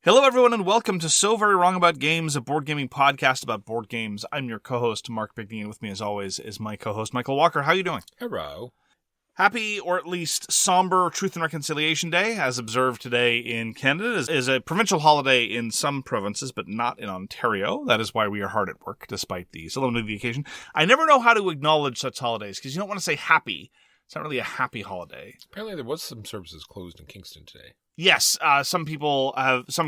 Hello, everyone, and welcome to So Very Wrong About Games, a board gaming podcast about board games. I'm your co-host, Mark Bigney, and with me, as always, is my co-host, Michael Walker. How are you doing? Hello. Happy, or at least somber, Truth and Reconciliation Day, as observed today in Canada, is a provincial holiday in some provinces, but not in Ontario. That is why we are hard at work, despite the solemnity of the occasion. I never know how to acknowledge such holidays, because you don't want to say happy. It's not really a happy holiday. Apparently there was some services closed in Kingston today. Yes, some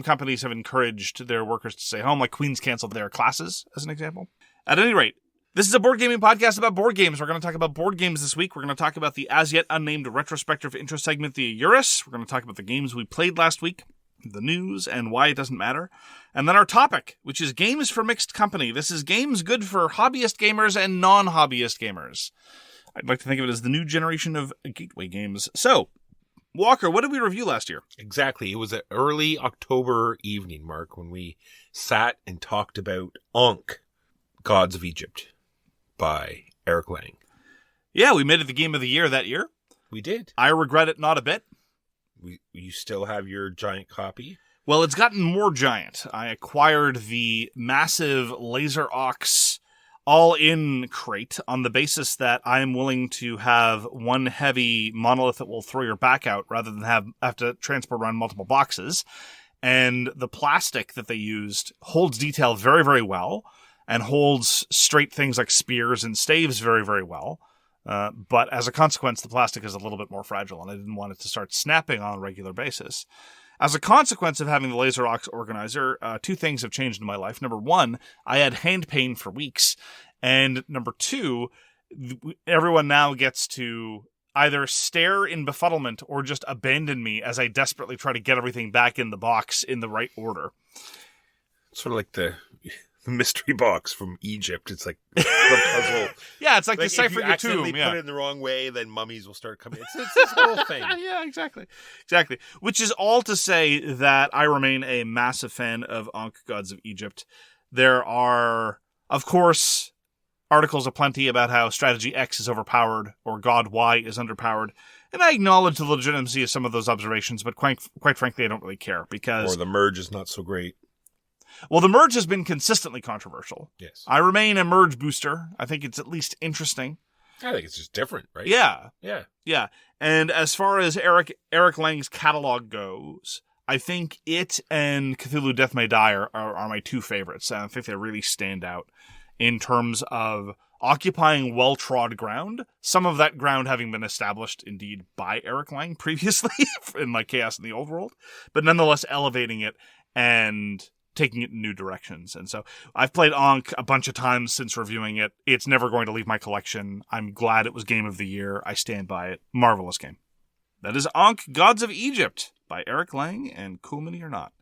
companies have encouraged their workers to stay home, like Queen's canceled their classes, as an example. At any rate, this is a board gaming podcast about board games. We're going to talk about board games this week. We're going to talk about the as yet unnamed retrospective intro segment, the AYURIS. We're going to talk about the games we played last week, the news, and why it doesn't matter. And then our topic, which is games for mixed company. This is games good for hobbyist gamers and non-hobbyist gamers. I'd like to think of it as the new generation of gateway games. So, Walker, what did we review last year? Exactly. It was an early October evening, Mark, when we sat and talked about Ankh, Gods of Egypt, by Eric Lang. Yeah, we made it the game of the year that year. We did. I regret it not a bit. You still have your giant copy? Well, it's gotten more giant. I acquired the massive Laser Ox all-in crate on the basis that I am willing to have one heavy monolith that will throw your back out rather than have to transport around multiple boxes. And the plastic that they used holds detail very, very well and holds straight things like spears and staves very, very well. But as a consequence, the plastic is a little bit more fragile, and I didn't want it to start snapping on a regular basis. As a consequence of having the Laser Ox organizer, two things have changed in my life. Number one, I had hand pain for weeks. And number two, everyone now gets to either stare in befuddlement or just abandon me as I desperately try to get everything back in the box in the right order. Sort of like the mystery box from Egypt. It's like the puzzle. Yeah, it's like deciphering your tomb. If you put it in the wrong way, then mummies will start coming. It's this whole thing. Yeah, exactly. Which is all to say that I remain a massive fan of Ankh, Gods of Egypt. There are, of course, articles aplenty about how strategy X is overpowered or God Y is underpowered. And I acknowledge the legitimacy of some of those observations, but quite frankly, I don't really care because... Or the merge is not so great. Well, the merge has been consistently controversial. Yes. I remain a merge booster. I think it's at least interesting. I think it's just different, right? Yeah. Yeah. And as far as Eric Lang's catalog goes, I think it and Cthulhu Death May Die are my two favorites. And I think they really stand out in terms of occupying well-trod ground, some of that ground having been established, indeed, by Eric Lang previously in like Chaos in the Old World, but nonetheless elevating it and taking it in new directions. And so I've played Ankh a bunch of times since reviewing it. It's never going to leave my collection. I'm glad it was Game of the Year. I stand by it. Marvelous game. That is Ankh, Gods of Egypt by Eric Lang and Cool Mini or Not.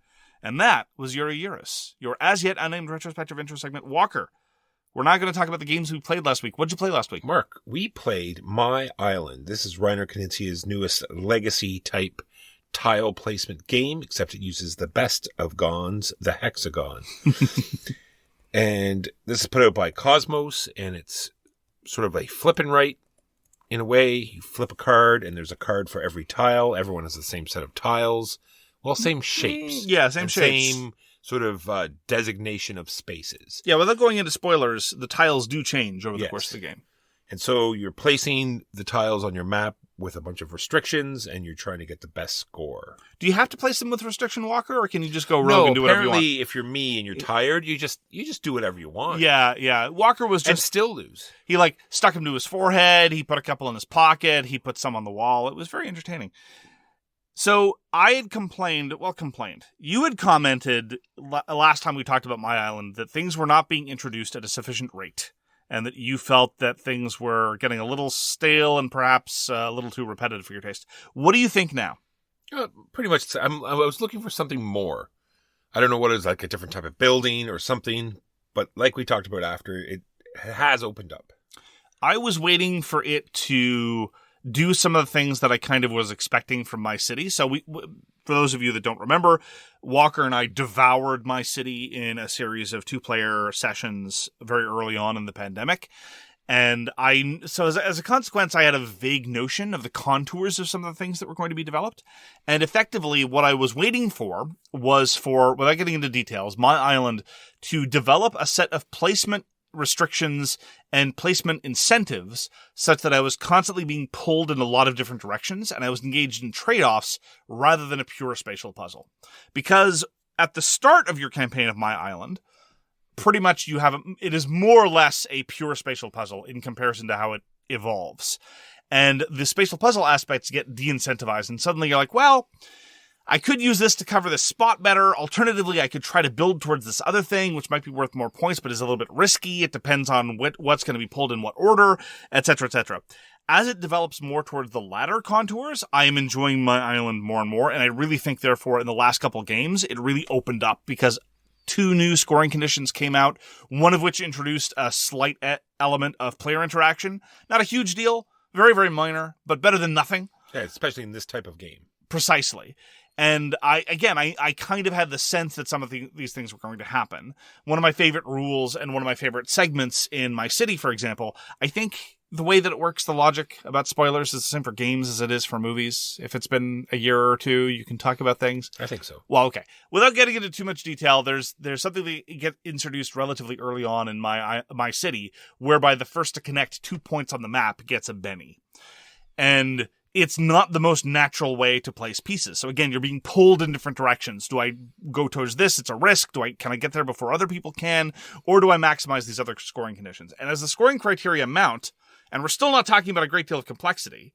And that was your AYURIS, your as yet unnamed retrospective intro segment. Walker, we're not going to talk about the games we played last week. What'd you play last week? Mark, we played My Island. This is Reiner Knizia's newest legacy-type tile placement game, except it uses the best of Gons, the hexagon. And this is put out by KOSMOS, and it's sort of a flip and write in a way. You flip a card, and there's a card for every tile. Everyone has the same set of tiles. Well, same shapes. Yeah, same shapes. Same sort of designation of spaces. Yeah, without going into spoilers, the tiles do change over the course of the game. And so you're placing the tiles on your map with a bunch of restrictions, and you're trying to get the best score. Do you have to place them with restriction, Walker, or can you just go rogue and do whatever you want? Apparently, if you're me and you're tired, you just do whatever you want. Yeah. Walker was just... And still lose. He, stuck them to his forehead, he put a couple in his pocket, he put some on the wall. It was very entertaining. So, I had complained. You had commented last time we talked about My Island that things were not being introduced at a sufficient rate, and that you felt that things were getting a little stale and perhaps a little too repetitive for your taste. What do you think now? Pretty much. I was looking for something more. I don't know what it is, like a different type of building or something, but like we talked about after, it has opened up. I was waiting for it to do some of the things that I kind of was expecting from My City. So for those of you that don't remember, Walker and I devoured My City in a series of 2-player sessions very early on in the pandemic. And so as a consequence, I had a vague notion of the contours of some of the things that were going to be developed. And effectively, what I was waiting for was for, without getting into details, my island to develop a set of placement restrictions and placement incentives such that I was constantly being pulled in a lot of different directions, and I was engaged in trade-offs rather than a pure spatial puzzle. Because at the start of your campaign of my island, pretty much it is more or less a pure spatial puzzle in comparison to how it evolves. And the spatial puzzle aspects get de-incentivized, and suddenly you're like, well, I could use this to cover this spot better. Alternatively, I could try to build towards this other thing, which might be worth more points, but is a little bit risky. It depends on what's going to be pulled in what order, etc., etc. As it develops more towards the latter contours, I am enjoying my island more and more, and I really think, therefore, in the last couple of games, it really opened up because 2 new scoring conditions came out, one of which introduced a slight element of player interaction. Not a huge deal, very, very minor, but better than nothing. Yeah, especially in this type of game. Precisely. And I kind of had the sense that some of these things were going to happen. One of my favorite rules and one of my favorite segments in my city, for example, I think the way that it works, the logic about spoilers is the same for games as it is for movies. If it's been a year or two, you can talk about things. I think so. Well, okay. Without getting into too much detail, there's something that get introduced relatively early on in my city, whereby the first to connect 2 points on the map gets a Benny. And it's not the most natural way to place pieces. So again, you're being pulled in different directions. Do I go towards this? It's a risk. Can I get there before other people can? Or do I maximize these other scoring conditions? And as the scoring criteria mount, and we're still not talking about a great deal of complexity,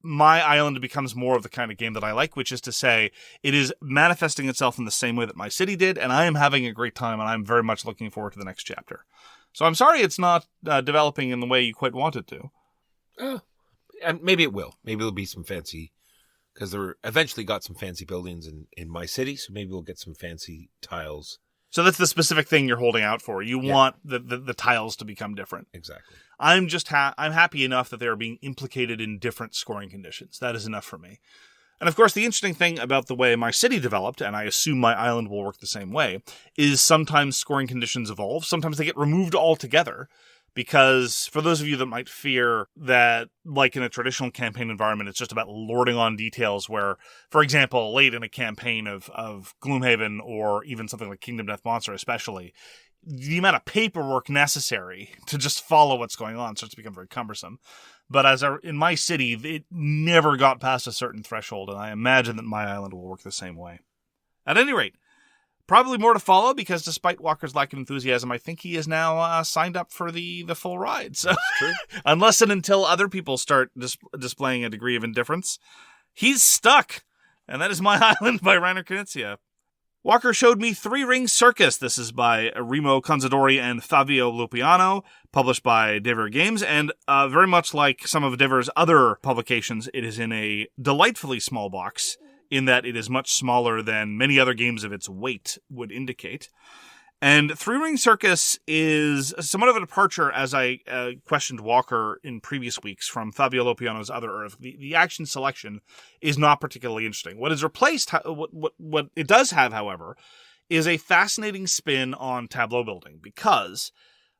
my island becomes more of the kind of game that I like, which is to say it is manifesting itself in the same way that my city did, and I am having a great time, and I'm very much looking forward to the next chapter. So I'm sorry it's not developing in the way you quite want it to. And maybe it will. Maybe it'll be some fancy, because there eventually got some fancy buildings in my city, so maybe we'll get some fancy tiles. So that's the specific thing you're holding out for. You want the tiles to become different. Exactly. I'm just I'm happy enough that they're being implicated in different scoring conditions. That is enough for me. And of course, the interesting thing about the way my city developed, and I assume my island will work the same way, is sometimes scoring conditions evolve. Sometimes they get removed altogether. Because for those of you that might fear that, like in a traditional campaign environment, it's just about lording on details where, for example, late in a campaign of Gloomhaven or even something like Kingdom Death Monster especially, the amount of paperwork necessary to just follow what's going on starts to become very cumbersome. But in my city, it never got past a certain threshold, and I imagine that my island will work the same way. At any rate, probably more to follow, because despite Walker's lack of enthusiasm, I think he is now signed up for the full ride. So, that's true. Unless and until other people start displaying a degree of indifference, he's stuck. And that is My Island by Reiner Knizia. Walker showed me 3 Ring Circus. This is by Remo, Conzadori, and Fabio Lopiano, published by Devir Games. And very much like some of Devir's other publications, it is in a delightfully small box, in that it is much smaller than many other games of its weight would indicate. And 3 Ring Circus is somewhat of a departure, as I questioned Walker in previous weeks, from Fabio Lopiano's Other Earth. The action selection is not particularly interesting. What is replaced, what it does have, however, is a fascinating spin on tableau building, because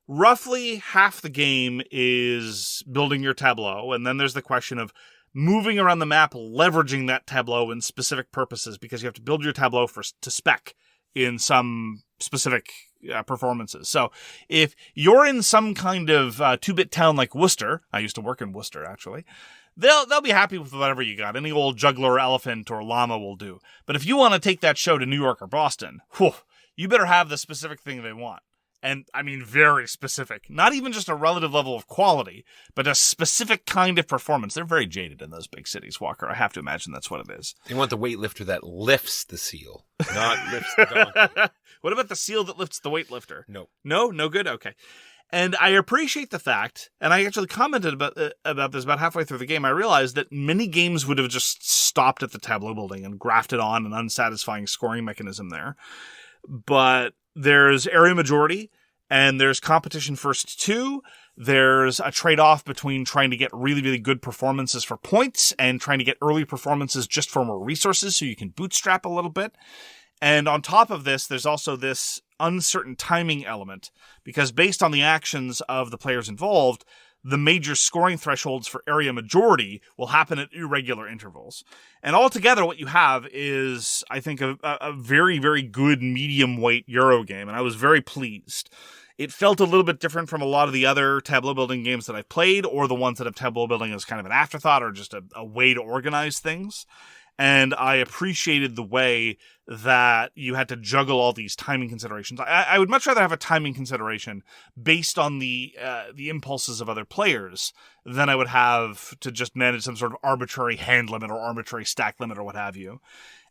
roughly half the game is building your tableau, and then there's the question of moving around the map, leveraging that tableau in specific purposes, because you have to build your tableau to spec in some specific performances. So if you're in some kind of 2-bit town like Worcester, I used to work in Worcester, actually, they'll be happy with whatever you got. Any old juggler, elephant, or llama will do. But if you want to take that show to New York or Boston, you better have the specific thing they want. And I mean, very specific. Not even just a relative level of quality, but a specific kind of performance. They're very jaded in those big cities, Walker. I have to imagine that's what it is. They want the weightlifter that lifts the seal, not lifts the donkey. What about the seal that lifts the weightlifter? No. No good? Okay. And I appreciate the fact, and I actually commented about this about halfway through the game, I realized that many games would have just stopped at the tableau building and grafted on an unsatisfying scoring mechanism there. But there's area majority, and there's competition first 2. There's a trade-off between trying to get really, really good performances for points and trying to get early performances just for more resources so you can bootstrap a little bit. And on top of this, there's also this uncertain timing element, because based on the actions of the players involved, the major scoring thresholds for area majority will happen at irregular intervals. And altogether, what you have is, I think, a very, very good medium weight Euro game, and I was very pleased. It felt a little bit different from a lot of the other tableau building games that I've played, or the ones that have tableau building as kind of an afterthought or just a way to organize things. And I appreciated the way that you had to juggle all these timing considerations. I would much rather have a timing consideration based on the impulses of other players than I would have to just manage some sort of arbitrary hand limit or arbitrary stack limit or what have you.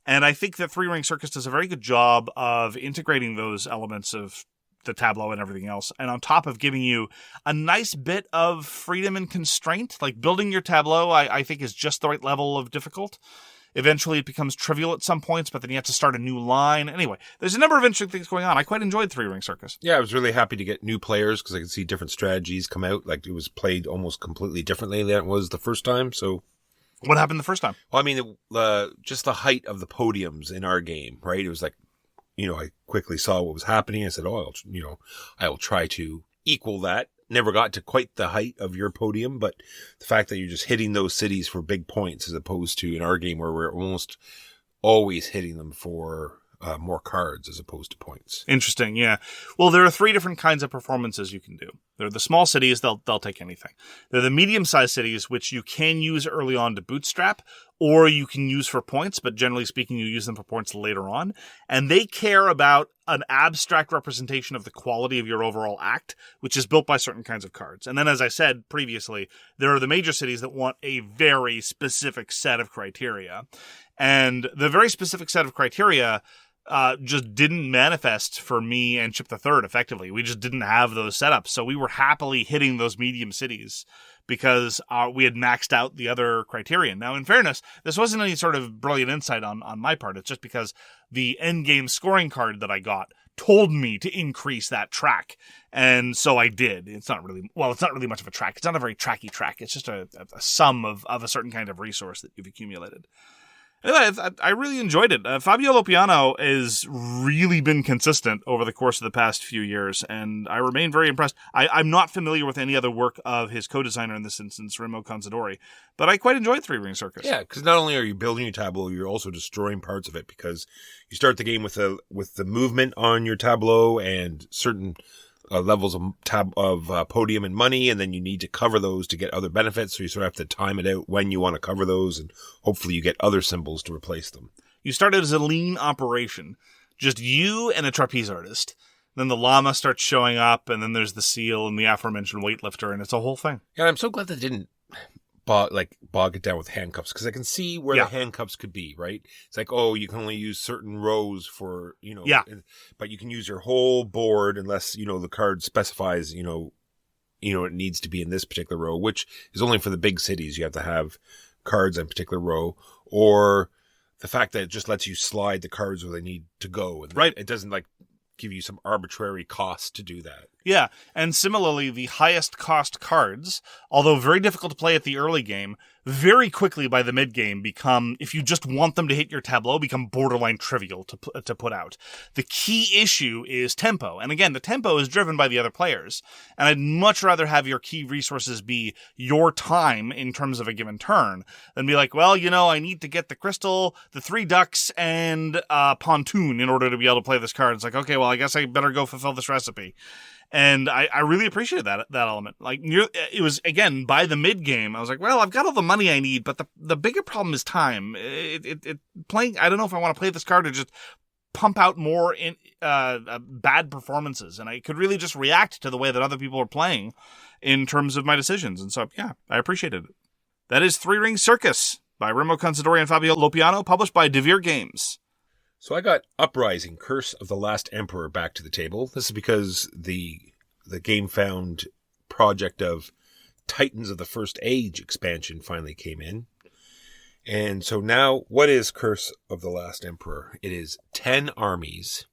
And I think that Three Ring Circus does a very good job of integrating those elements of the tableau and everything else, and on top of giving you a nice bit of freedom and constraint. Like, building your tableau, I think, is just the right level of difficult. Eventually it becomes trivial at some points, but then you have to start a new line. Anyway, there's a number of interesting things going on. I quite enjoyed Three Ring Circus. Yeah, I was really happy to get new players because I could see different strategies come out. Like, it was played almost completely differently than it was the first time. So, what happened the first time? Well, I mean, just the height of the podiums in our game, right? It was like, I quickly saw what was happening. I said, I will try to equal that. Never got to quite the height of your podium, but the fact that you're just hitting those cities for big points as opposed to in our game where we're almost always hitting them for more cards as opposed to points. Interesting, yeah. Well, there are three different kinds of performances you can do. There are the small cities, they'll take anything. There are the medium-sized cities, which you can use early on to bootstrap, or you can use for points, but generally speaking, you use them for points later on. And they care about an abstract representation of the quality of your overall act, which is built by certain kinds of cards. And then, as I said previously, there are the major cities that want a very specific set of criteria. And the very specific set of criteria just didn't manifest for me and Chip the Third effectively. We just didn't have those setups. So we were happily hitting those medium cities because we had maxed out the other criterion. Now, in fairness, this wasn't any sort of brilliant insight on my part. It's just because the endgame scoring card that I got told me to increase that track. And so I did. It's not really much of a track. It's not a very tracky track. It's just a sum of a certain kind of resource that you've accumulated. Anyway, I really enjoyed it. Fabio Lopiano has really been consistent over the course of the past few years, and I remain very impressed. I'm not familiar with any other work of his co-designer in this instance, Remo Conzadori, but I quite enjoyed Three Ring Circus. Yeah, because not only are you building your tableau, you're also destroying parts of it because you start the game with the movement on your tableau and certain levels of podium and money, and then you need to cover those to get other benefits, so you sort of have to time it out when you want to cover those, and hopefully you get other symbols to replace them. You started as a lean operation, just you and a trapeze artist. Then the llama starts showing up, and then there's the seal and the aforementioned weightlifter, and it's a whole thing. Yeah, I'm so glad they didn't bog it down with handcuffs, because I can see where the handcuffs could be, right? It's like, you can only use certain rows for, but you can use your whole board unless, the card specifies, it needs to be in this particular row, which is only for the big cities. You have to have cards in a particular row, or the fact that it just lets you slide the cards where they need to go. And right. It doesn't give you some arbitrary cost to do that. Yeah, and similarly, the highest cost cards, although very difficult to play at the early game, very quickly by the mid game become, if you just want them to hit your tableau, become borderline trivial to put out. The key issue is tempo, and again, the tempo is driven by the other players. And I'd much rather have your key resources be your time in terms of a given turn than be like, well, I need to get the crystal, the 3 ducks, and pontoon in order to be able to play this card. It's like, okay, well, I guess I better go fulfill this recipe. And I really appreciated that element. It was, again, by the mid game, I was like, well, I've got all the money I need, but the bigger problem is time. Playing, I don't know if I want to play this card or just pump out more bad performances. And I could really just react to the way that other people are playing in terms of my decisions. And so, yeah, I appreciated it. That is Three Ring Circus by Remo Conzadori and Fabio Lopiano, published by Devir Games. So I got Uprising, Curse of the Last Emperor back to the table. This is because the Game Found project of Titans of the First Age expansion finally came in. And so now, what is Curse of the Last Emperor? It is 10 armies,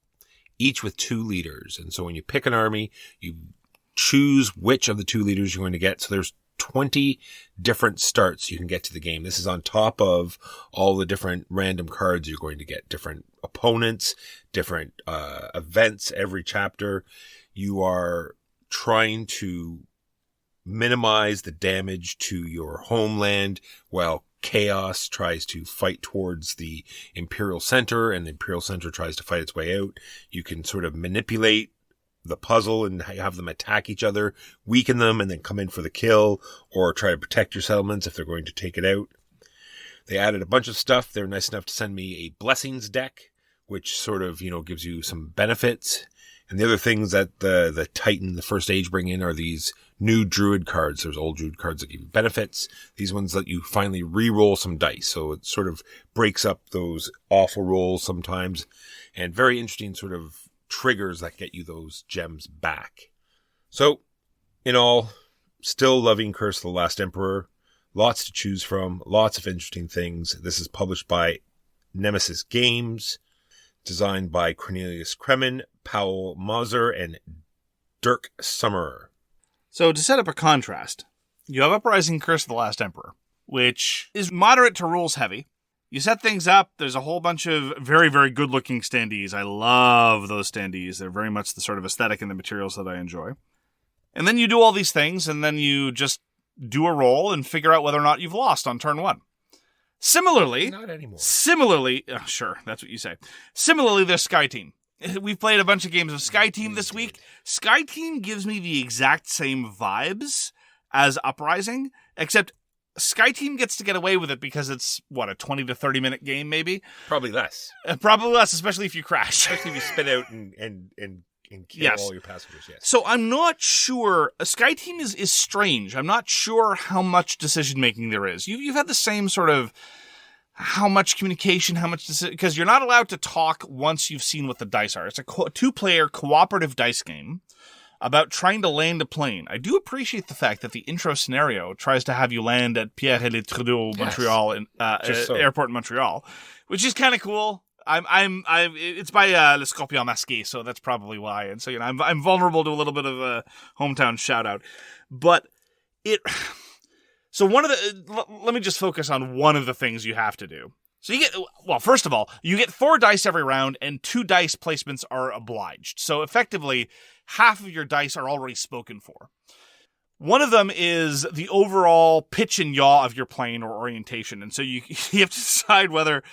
each with 2 leaders. And so when you pick an army, you choose which of the 2 leaders you're going to get. So there's 20 different starts you can get to the game. This is on top of all the different random cards you're going to get, different opponents, different events every chapter. You are trying to minimize the damage to your homeland while chaos tries to fight towards the Imperial Center, and the Imperial Center tries to fight its way out. You can sort of manipulate the puzzle and have them attack each other, weaken them, and then come in for the kill, or try to protect your settlements if they're going to take it out. They added a bunch of stuff. They're nice enough to send me a blessings deck, which sort of, gives you some benefits. And the other things that the Titan, the first age, bring in are these new druid cards. There's old druid cards that give you benefits. These ones let you finally re-roll some dice. So it sort of breaks up those awful rolls sometimes. And very interesting sort of triggers that get you those gems back. So, in all, still loving Curse of the Last Emperor. Lots to choose from. Lots of interesting things. This is published by Nemesis.Games. Designed by Cornelius Cremin, Pawel, Mazur, and Dirk, Sommer. So to set up a contrast, you have Uprising, Curse of the Last Emperor, which is moderate to rules heavy. You set things up, there's a whole bunch of very, very good-looking standees. I love those standees. They're very much the sort of aesthetic and the materials that I enjoy. And then you do all these things, and then you just do a roll and figure out whether or not you've lost on turn one. Similarly, not anymore. Sure, that's what you say. Similarly, there's Sky Team. We've played a bunch of games of Sky Team this week. Sky Team gives me the exact same vibes as Uprising, except Sky Team gets to get away with it because it's, a 20 to 30 minute game, maybe? Probably less. Probably less, especially if you crash. Especially if you spin out and kill all your passengers, yes. So I'm not sure. Sky Team is strange. I'm not sure how much decision-making there is. You've had the same sort of how much communication, how much decision, because you're not allowed to talk once you've seen what the dice are. It's a two-player cooperative dice game about trying to land a plane. I do appreciate the fact that the intro scenario tries to have you land at Pierre-et-les-Trudeau, Montreal, airport in Montreal, which is kind of cool. It's by Le Scorpion Masqué, so that's probably why. And so, I'm vulnerable to a little bit of a hometown shout out, but so let me just focus on one of the things you have to do. So first of all, you get 4 dice every round, and 2 dice placements are obliged. So effectively, half of your dice are already spoken for. One of them is the overall pitch and yaw of your plane or orientation. And so you have to decide whether,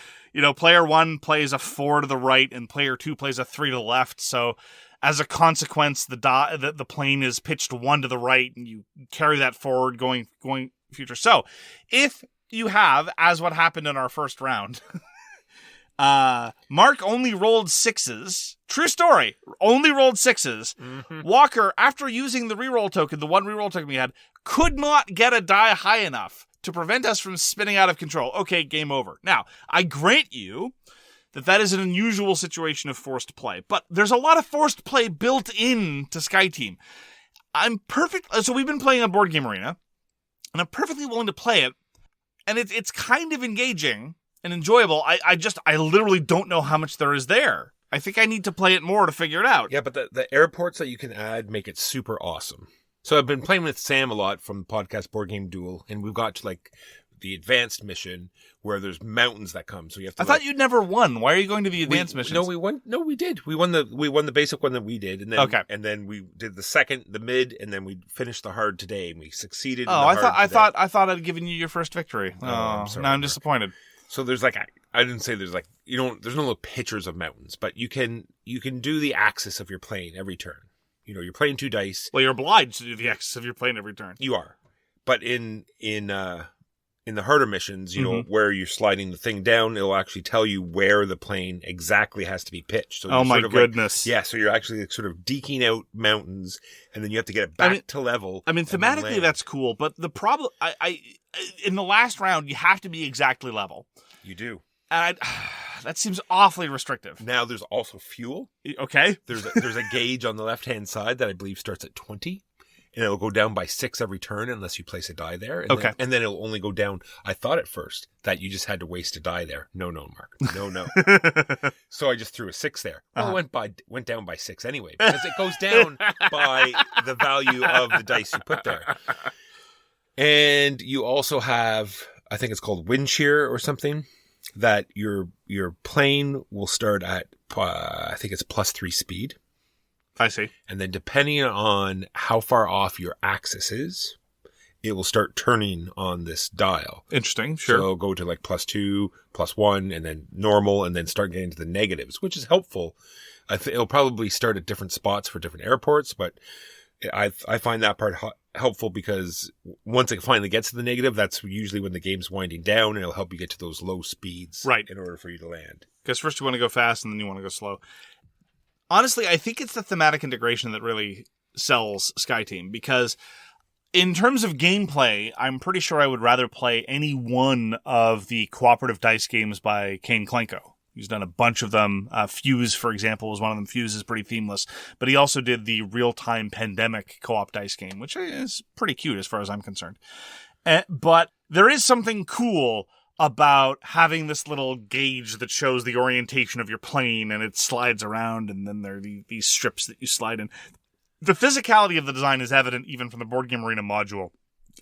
player 1 plays a 4 to the right and player 2 plays a 3 to the left. So as a consequence, the plane is pitched 1 to the right, and you carry that forward going future. So if you have, as what happened in our first round, Mark only rolled 6s. True story. Only rolled 6s. Mm-hmm. Walker, after using the reroll token, the one reroll token we had, could not get a die high enough to prevent us from spinning out of control. Okay, game over. Now, I grant you that is an unusual situation of forced play, but there's a lot of forced play built in to Sky Team. So we've been playing on Board Game Arena, and I'm perfectly willing to play it, and it's kind of engaging and enjoyable. I literally don't know how much there is there. I think I need to play it more to figure it out. Yeah, but the airports that you can add make it super awesome. So I've been playing with Sam a lot from the podcast Board Game Duel, and we've got to the advanced mission where there's mountains that come. So you have to. I thought you'd never won. Why are you going to the advanced missions? No, we won. No, we did. We won the basic one that we did, and then and then we did the second, the mid, and then we finished the hard today, and we succeeded. I thought I'd given you your first victory. Oh, I'm sorry. Now I'm disappointed. So there's I didn't say there's there's no little pictures of mountains, but you can do the axis of your plane every turn. You're playing 2 dice. Well, you're obliged to do the axis of your plane every turn. You are, but in the harder missions, where you're sliding the thing down, it'll actually tell you where the plane exactly has to be pitched. So oh my goodness! So you're actually sort of deking out mountains, and then you have to get it back to level. Thematically that's cool, but the problem, in the last round, you have to be exactly level. You do. And that seems awfully restrictive. Now there's also fuel. Okay. There's a gauge on the left-hand side that I believe starts at 20. And it'll go down by 6 every turn unless you place a die there. And okay. Then it'll only go down. I thought at first that you just had to waste a die there. No, Mark. No. So I just threw a 6 there. Well, it went down by 6 anyway, because it goes down by the value of the dice you put there. And you also have, I think it's called wind shear or something, that your plane will start at, I think it's +3 speed. I see. And then depending on how far off your axis is, it will start turning on this dial. Interesting, sure. So it'll go to like +2, +1, and then normal, and then start getting to the negatives, which is helpful. It'll probably start at different spots for different airports, but I find that part helpful because once it finally gets to the negative, that's usually when the game's winding down, and it'll help you get to those low speeds in order for you to land. Because first you want to go fast, and then you want to go slow. Honestly, I think it's the thematic integration that really sells SkyTeam, because in terms of gameplay, I'm pretty sure I would rather play any one of the cooperative dice games by Kane Klenko. He's done a bunch of them. Fuse, for example, was one of them. Fuse is pretty themeless. But he also did the real-time pandemic co-op dice game, which is pretty cute as far as I'm concerned. But there is something cool about having this little gauge that shows the orientation of your plane, and it slides around, and then there are these strips that you slide in. The physicality of the design is evident even from the Board Game Arena module.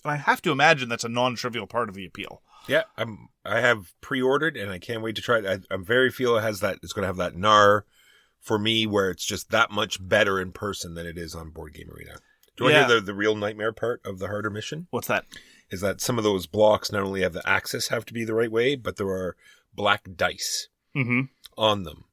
And I have to imagine that's a non-trivial part of the appeal. Yeah, I have pre-ordered, and I can't wait to try it. I very feel it's going to have that gnar for me, where it's just that much better in person than it is on Board Game Arena. Do you want to hear the real nightmare part of the harder mission? What's that? Is that some of those blocks not only have the axis have to be the right way, but there are black dice on them.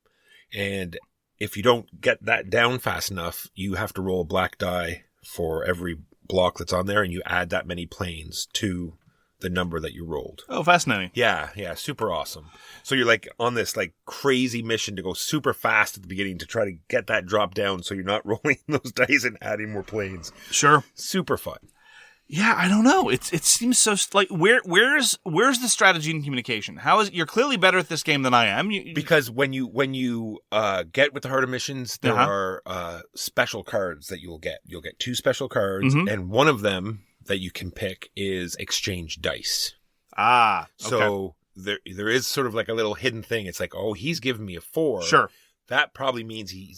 And if you don't get that down fast enough, you have to roll a black die for every block that's on there, and you add that many planes to the number that you rolled. Oh, fascinating. Yeah, super awesome. So you're like on this like crazy mission to go super fast at the beginning to try to get that drop down so you're not rolling those dice and adding more planes. Sure. Super fun. Yeah, I don't know. It seems so like where's the strategy and communication? You're clearly better at this game than I am. Because when you get with the harder missions, there are special cards that you'll get. You'll get 2 special cards, and one of them that you can pick is exchange dice. Okay. So there is sort of like a little hidden thing. It's like, oh, he's giving me a 4. Sure. That probably means he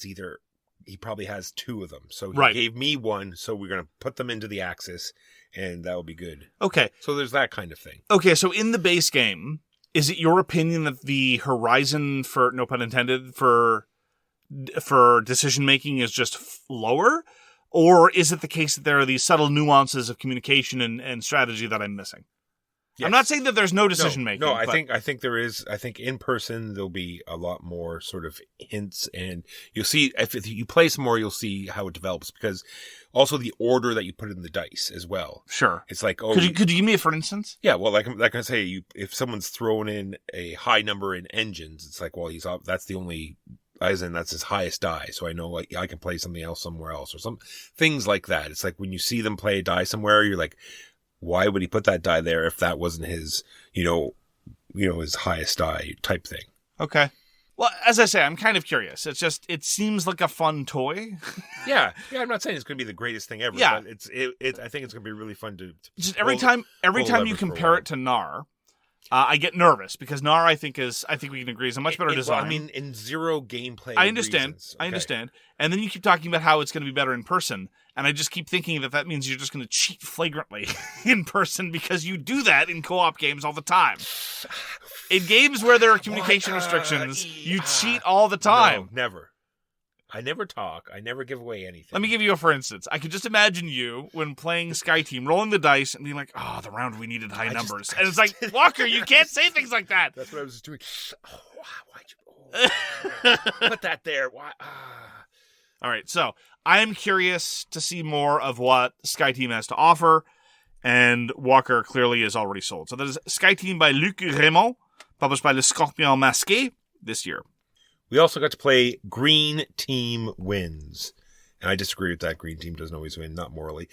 probably has 2 of them. So he gave me 1, so we're going to put them into the axis, and that will be good. Okay. So there's that kind of thing. Okay, so in the base game, is it your opinion that the horizon for, no pun intended, for decision-making is just lower? Or is it the case that there are these subtle nuances of communication and strategy that I'm missing? Yes. I'm not saying that there's no decision-making. No, I think there is. I think in person there'll be a lot more sort of hints, and you'll see, if you play some more, you'll see how it develops, because also the order that you put in the dice as well. Sure. It's like, oh... Could you give me a for instance? Yeah, well, like I say, if someone's thrown in a high number in engines, it's like, well, that's the only... As in, that's his highest die, so I know like I can play something else somewhere else, or some things like that. It's like when you see them play a die somewhere, you're like, why would he put that die there if that wasn't his, his highest die type thing? Okay. Well, as I say, I'm kind of curious. It's just, it seems like a fun toy. Yeah. I'm not saying it's going to be the greatest thing ever. Yeah. But I think it's going to be really fun to just every time you compare it to Gnar. I get nervous because Gnar, I think we can agree, is a much better design. Well, I mean, in zero gameplay. I understand. Reasons. I understand. And then you keep talking about how it's going to be better in person, and I just keep thinking that means you're just going to cheat flagrantly in person, because you do that in co-op games all the time. In games where there are communication restrictions, you cheat all the time. No, never. I never talk. I never give away anything. Let me give you a for instance. I could just imagine you, when playing SkyTeam, rolling the dice and being like, oh, the round we needed high numbers. And it's like, Walker, you can't say things like that. That's what I was doing. Oh, why'd you put that there? Why? All right, so I am curious to see more of what SkyTeam has to offer, and Walker clearly is already sold. So that is SkyTeam by Luc Remo, published by Le Scorpion Masqué this year. We also got to play Green Team Wins. And I disagree with that. Green Team doesn't always win, not morally.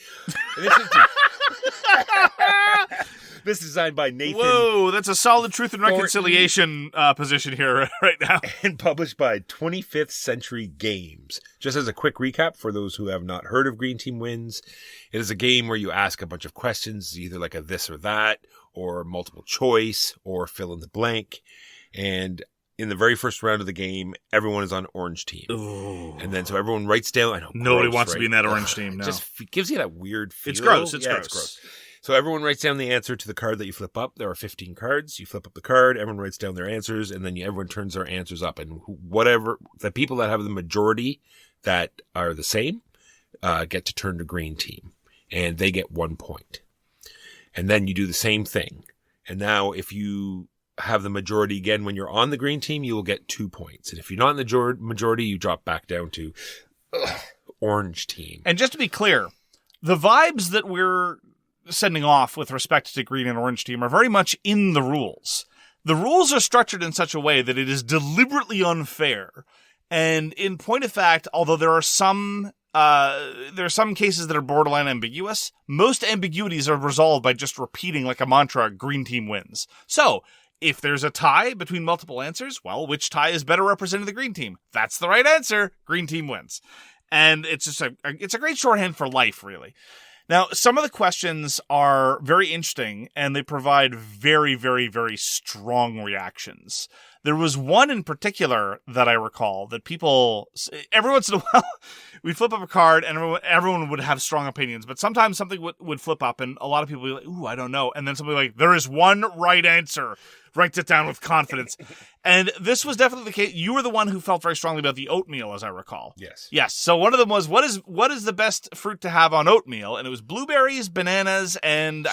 This is designed by Nathan. Whoa, that's a solid truth and reconciliation position here right now. And published by 25th Century Games. Just as a quick recap for those who have not heard of Green Team Wins, it is a game where you ask a bunch of questions, either like a this or that, or multiple choice, or fill in the blank. And in the very first round of the game, everyone is on orange team. Ooh. And then so everyone writes down... Nobody wants to be in that orange team, no. It just gives you that weird feel. It's gross. It's gross. So everyone writes down the answer to the card that you flip up. There are 15 cards. You flip up the card. Everyone writes down their answers, and then everyone turns their answers up. And whatever the people that have the majority that are the same get to turn to green team, and they get 1 point. And then you do the same thing. And now if you have the majority again when you're on the green team, you will get 2 points. And if you're not in the majority, you drop back down to orange team. And just to be clear, the vibes that we're sending off with respect to green and orange team are very much in the rules. The rules are structured in such a way that it is deliberately unfair. And in point of fact, although there are some cases that are borderline ambiguous, most ambiguities are resolved by just repeating like a mantra, green team wins. So, if there's a tie between multiple answers, well, which tie is better representing the green team? That's the right answer. Green team wins. And it's just it's a great shorthand for life, really. Now, some of the questions are very interesting, and they provide very, very, very strong reactions. There was one in particular that I recall that people, every once in a while, we'd flip up a card and everyone would have strong opinions, but sometimes something would flip up and a lot of people would be like, ooh, I don't know. And then somebody like, there is one right answer. Write it down with confidence. And this was definitely the case. You were the one who felt very strongly about the oatmeal, as I recall. Yes. Yes. So one of them was, what is the best fruit to have on oatmeal? And it was blueberries, bananas, and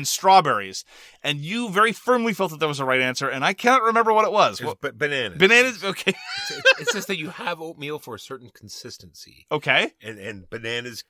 strawberries. And you very firmly felt that there was a right answer, and I cannot remember what it was. But bananas. Bananas, okay. It's just that you have oatmeal for a certain consistency. Okay. And bananas.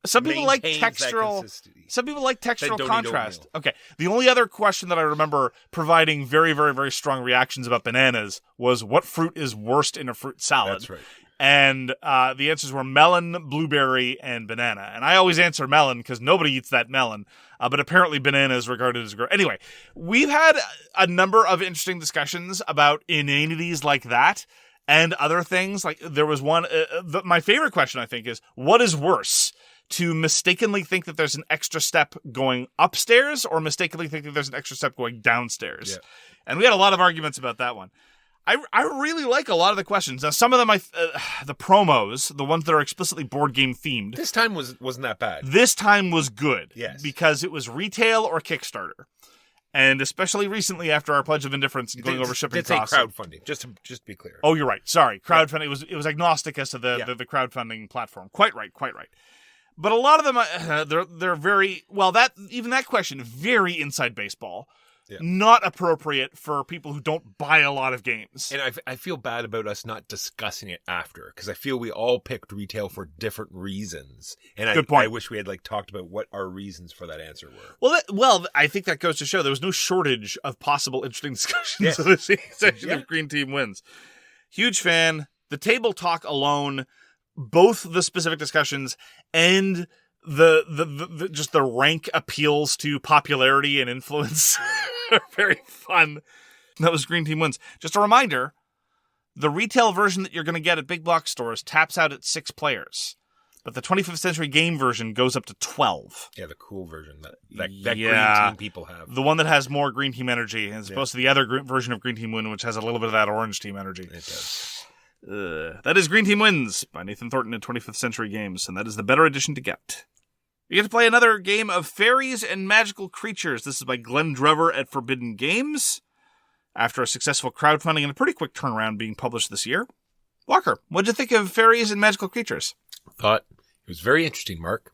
Some people like textural. Some people like textural contrast. Okay. The only other question that I remember providing very, very, very strong reactions about bananas was what fruit is worst in a fruit salad. That's right. And the answers were melon, blueberry, and banana. And I always answer melon because nobody eats that melon. But apparently banana is regarded as gross. Anyway, we've had a number of interesting discussions about inanities like that and other things. Like there was one. My favorite question, I think, is what is worse? To mistakenly think that there's an extra step going upstairs or mistakenly think that there's an extra step going downstairs. Yeah. And we had a lot of arguments about that one. I really like a lot of the questions. Now, some of them, the promos, the ones that are explicitly board game themed. This time wasn't that bad. This time was good. Yes. Because it was retail or Kickstarter. And especially recently after our pledge of indifference and going over shipping costs. It's crowdfunding, just to be clear. Oh, you're right. Sorry. Crowdfunding. Yeah. It was agnostic as to the crowdfunding platform. Quite right. But a lot of them, they're very, well, that question, very inside baseball. Yeah. Not appropriate for people who don't buy a lot of games. And I feel bad about us not discussing it after, because I feel we all picked retail for different reasons. And Good point. I wish we had talked about what our reasons for that answer were. Well, I think that goes to show there was no shortage of possible interesting discussions of this section of Green Team Wins. Huge fan. The table talk alone, both the specific discussions and the just the rank appeals to popularity and influence are very fun. That was Green Team Wins. Just a reminder, the retail version that you're going to get at big box stores taps out at 6 players. But the 25th Century Game version goes up to 12. Yeah, the cool version that Green Team people have. The one that has more Green Team energy as opposed to the other version of Green Team Win, which has a little bit of that Orange Team energy. It does. That is Green Team Wins by Nathan Thornton at 25th Century Games, and that is the better edition to get. You get to play another game of Fairies and Magical Creatures. This is by Glenn Drever at Forbidden Games. After a successful crowdfunding and a pretty quick turnaround being published this year. Walker, what'd you think of Fairies and Magical Creatures? Thought it was very interesting, Mark.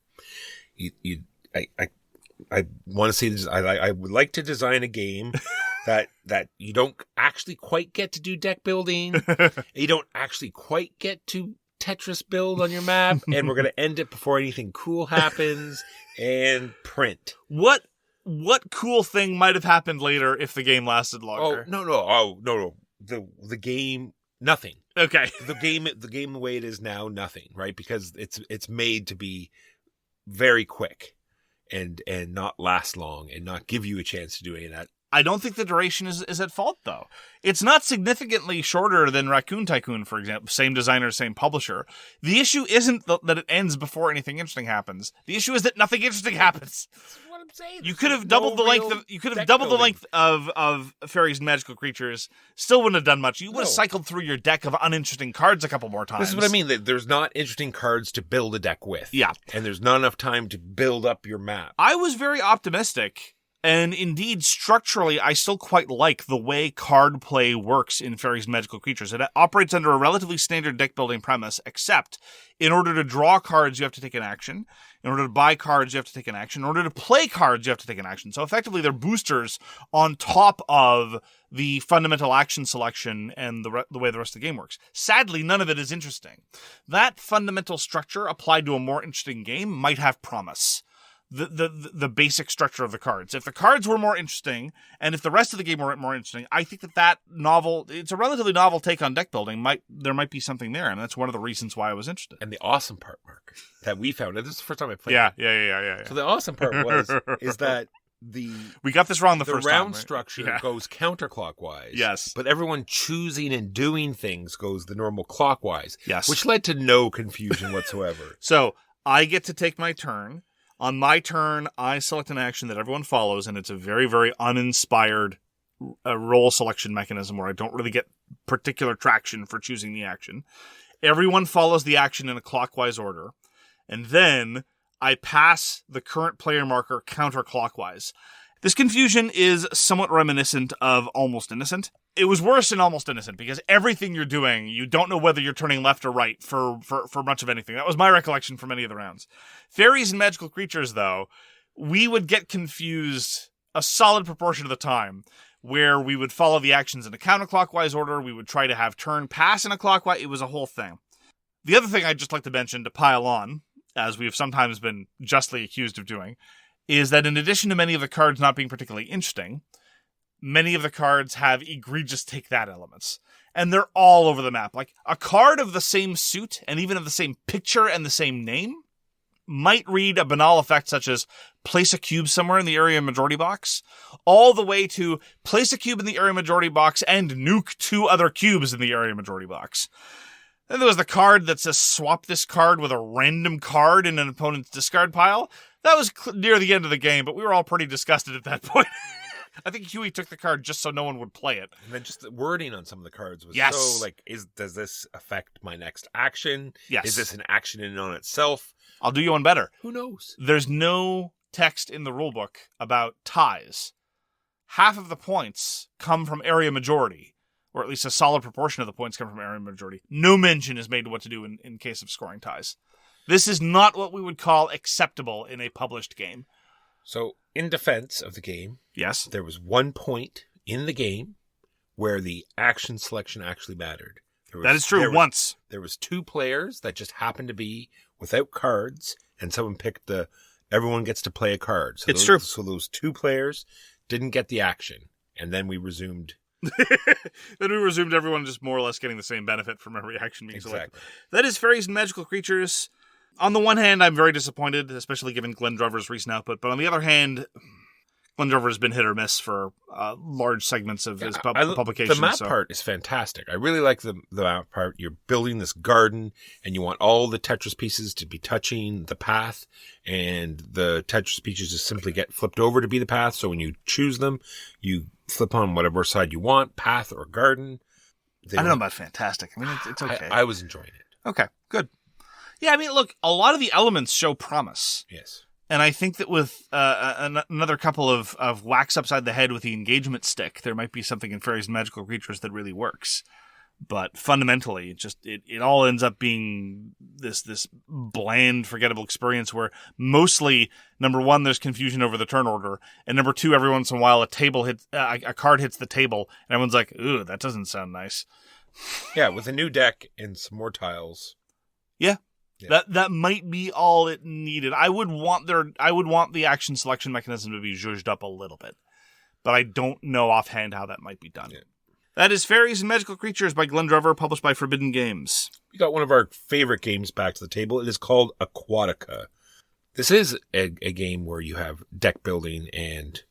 I want to say this. I would like to design a game that you don't actually quite get to do deck building. You don't actually quite get to Tetris build on your map, and we're going to end it before anything cool happens and print. What cool thing might have happened later if the game lasted longer? No. The game, nothing. Okay. The game the way it is now, nothing, right? Because it's made to be very quick and not last long and not give you a chance to do any of that I don't think the duration is at fault, though. It's not significantly shorter than Raccoon Tycoon, for example. Same designer, same publisher. The issue isn't that it ends before anything interesting happens. The issue is that nothing interesting happens. That's what I'm saying. You could have doubled the length of Fairies and Magical Creatures. Still wouldn't have done much. You would have cycled through your deck of uninteresting cards a couple more times. This is what I mean. There's not interesting cards to build a deck with. Yeah. And there's not enough time to build up your map. I was very optimistic. And indeed, structurally, I still quite like the way card play works in Fairies and Magical Creatures. It operates under a relatively standard deck-building premise, except in order to draw cards, you have to take an action. In order to buy cards, you have to take an action. In order to play cards, you have to take an action. So effectively, they're boosters on top of the fundamental action selection and the way the rest of the game works. Sadly, none of it is interesting. That fundamental structure applied to a more interesting game might have promise. The basic structure of the cards. If the cards were more interesting, and if the rest of the game were more interesting, I think that novel, it's a relatively novel take on deck building. There might be something there, and that's one of the reasons why I was interested. And the awesome part, Mark, that we found, and this is the first time I played. Yeah. So the awesome part is that we got this wrong the first time. The round structure goes counterclockwise. Yes. But everyone choosing and doing things goes the normal clockwise. Yes. Which led to no confusion whatsoever. So I get to take my turn. On my turn, I select an action that everyone follows, and it's a very, very uninspired role selection mechanism where I don't really get particular traction for choosing the action. Everyone follows the action in a clockwise order, and then I pass the current player marker counterclockwise. This confusion is somewhat reminiscent of Almost Innocent. It was worse in Almost Innocent because everything you're doing, you don't know whether you're turning left or right for much of anything. That was my recollection from many of the rounds. Fairies and Magical Creatures, though, we would get confused a solid proportion of the time where we would follow the actions in a counterclockwise order. We would try to have turn pass in a clockwise. It was a whole thing. The other thing I'd just like to mention to pile on, as we have sometimes been justly accused of doing, is that in addition to many of the cards not being particularly interesting, many of the cards have egregious take that elements. And they're all over the map. Like, a card of the same suit, and even of the same picture and the same name, might read a banal effect such as place a cube somewhere in the area majority box, all the way to place a cube in the area majority box and nuke 2 other cubes in the area majority box. Then there was the card that says swap this card with a random card in an opponent's discard pile. That was near the end of the game, but we were all pretty disgusted at that point. I think Huey took the card just so no one would play it. And then just the wording on some of the cards was so like, does this affect my next action? Yes. Is this an action in and on itself? I'll do you one better. Who knows? There's no text in the rulebook about ties. Half of the points come from area majority, or at least a solid proportion of the points come from area majority. No mention is made to what to do in case of scoring ties. This is not what we would call acceptable in a published game. So, in defense of the game, yes, there was 1 point in the game where the action selection actually mattered. That is true, once. There was 2 players that just happened to be without cards, and someone picked everyone gets to play a card. So it's true. So those 2 players didn't get the action, and then we resumed. Everyone just more or less getting the same benefit from every action being selected. That is Fairies and Magical Creatures. On the one hand, I'm very disappointed, especially given Glenn Drover's recent output. But on the other hand, Glenn Drover has been hit or miss for large segments of his publication. The map part is fantastic. I really like the map part. You're building this garden, and you want all the Tetris pieces to be touching the path, and the Tetris pieces just simply get flipped over to be the path. So when you choose them, you flip on whatever side you want, path or garden. I don't know about fantastic. I mean, it's okay. I was enjoying it. Okay, good. Yeah, I mean, look, a lot of the elements show promise. Yes. And I think that with another couple of whacks upside the head with the engagement stick, there might be something in Fairies and Magical Creatures that really works. But fundamentally, it all ends up being this bland, forgettable experience where mostly, number one, there's confusion over the turn order, and number two, every once in a while, a card hits the table, and everyone's like, "Ooh, that doesn't sound nice." Yeah, with a new deck and some more tiles. Yeah. That might be all it needed. I would want the action selection mechanism to be zhuzhed up a little bit, but I don't know offhand how that might be done. Yeah. That is Fairies and Magical Creatures by Glenn Drover, published by Forbidden Games. We got one of our favorite games back to the table. It is called Aquatica. This is a game where you have deck building and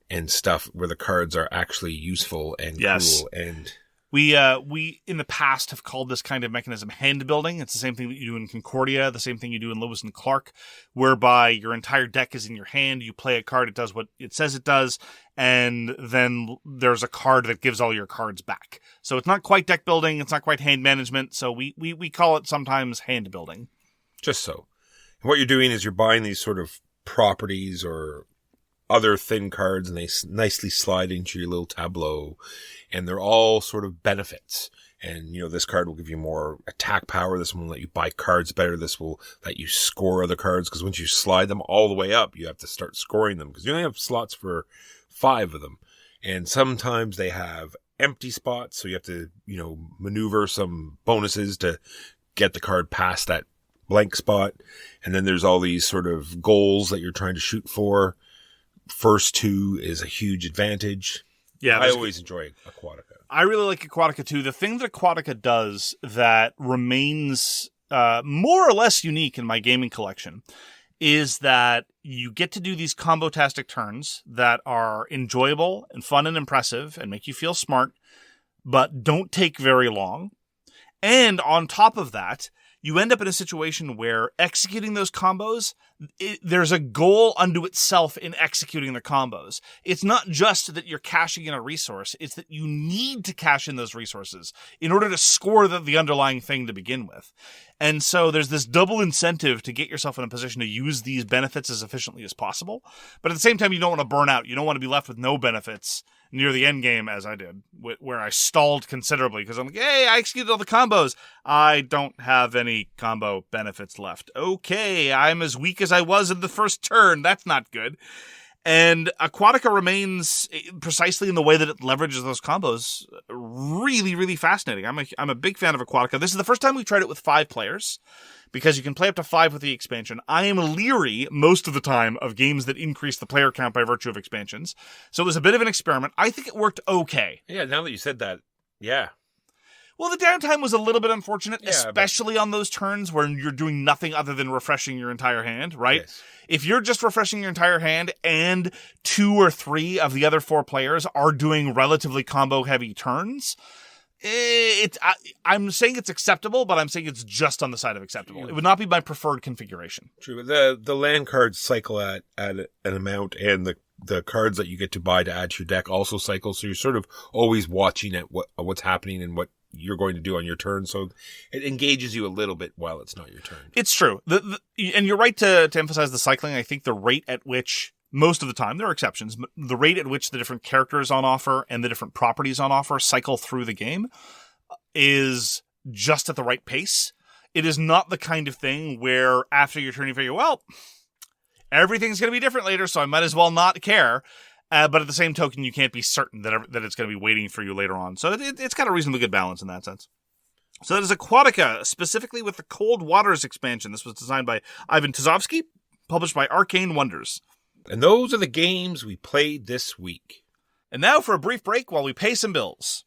and stuff where the cards are actually useful and cool. And we in the past have called this kind of mechanism hand building. It's the same thing that you do in Concordia, the same thing you do in Lewis and Clark, whereby your entire deck is in your hand. You play a card, it does what it says it does, and then there's a card that gives all your cards back. So it's not quite deck building, it's not quite hand management, so we call it sometimes hand building. Just so. And what you're doing is you're buying these sort of properties or other thin cards, and they nicely slide into your little tableau, and they're all sort of benefits. And, this card will give you more attack power. This one will let you buy cards better. This will let you score other cards, because once you slide them all the way up, you have to start scoring them, because you only have slots for 5 of them. And sometimes they have empty spots, so you have to, maneuver some bonuses to get the card past that blank spot. And then there's all these sort of goals that you're trying to shoot for. First 2 is a huge advantage. Yeah, I always enjoy Aquatica. I really like Aquatica too. The thing that Aquatica does that remains more or less unique in my gaming collection is that you get to do these combo-tastic turns that are enjoyable and fun and impressive and make you feel smart, but don't take very long. And on top of that, you end up in a situation where executing those combos, there's a goal unto itself in executing the combos. It's not just that you're cashing in a resource, it's that you need to cash in those resources in order to score the underlying thing to begin with. And so there's this double incentive to get yourself in a position to use these benefits as efficiently as possible. But at the same time, you don't want to burn out. You don't want to be left with no benefits near the end game, as I did, where I stalled considerably because I'm like, hey, I executed all the combos. I don't have any combo benefits left. Okay, I'm as weak as I was in the first turn. That's not good. And Aquatica remains precisely in the way that it leverages those combos really, really fascinating. I'm a big fan of Aquatica. This is the first time we've tried it with 5 players, because you can play up to 5 with the expansion. I am leery most of the time of games that increase the player count by virtue of expansions. So it was a bit of an experiment. I think it worked okay. Yeah, now that you said that, yeah. Well, the downtime was a little bit unfortunate, especially on those turns where you're doing nothing other than refreshing your entire hand, right? Yes. If you're just refreshing your entire hand and 2 or 3 of the other 4 players are doing relatively combo-heavy turns, I'm saying it's acceptable, but I'm saying it's just on the side of acceptable. It would not be my preferred configuration. True. The land cards cycle at an amount, and the cards that you get to buy to add to your deck also cycle, so you're sort of always watching at what's happening and what you're going to do on your turn, so it engages you a little bit while it's not your turn. It's true. And you're right to emphasize the cycling. I think the rate at which, most of the time, there are exceptions, but the rate at which the different characters on offer and the different properties on offer cycle through the game is just at the right pace. It is not the kind of thing where after your turn you figure, well, everything's going to be different later, so I might as well not care. But at the same token, you can't be certain that it's going to be waiting for you later on. So it's got a reasonably good balance in that sense. So that is Aquatica, specifically with the Cold Waters expansion. This was designed by Ivan Tuzovsky, published by Arcane Wonders. And those are the games we played this week. And now for a brief break while we pay some bills.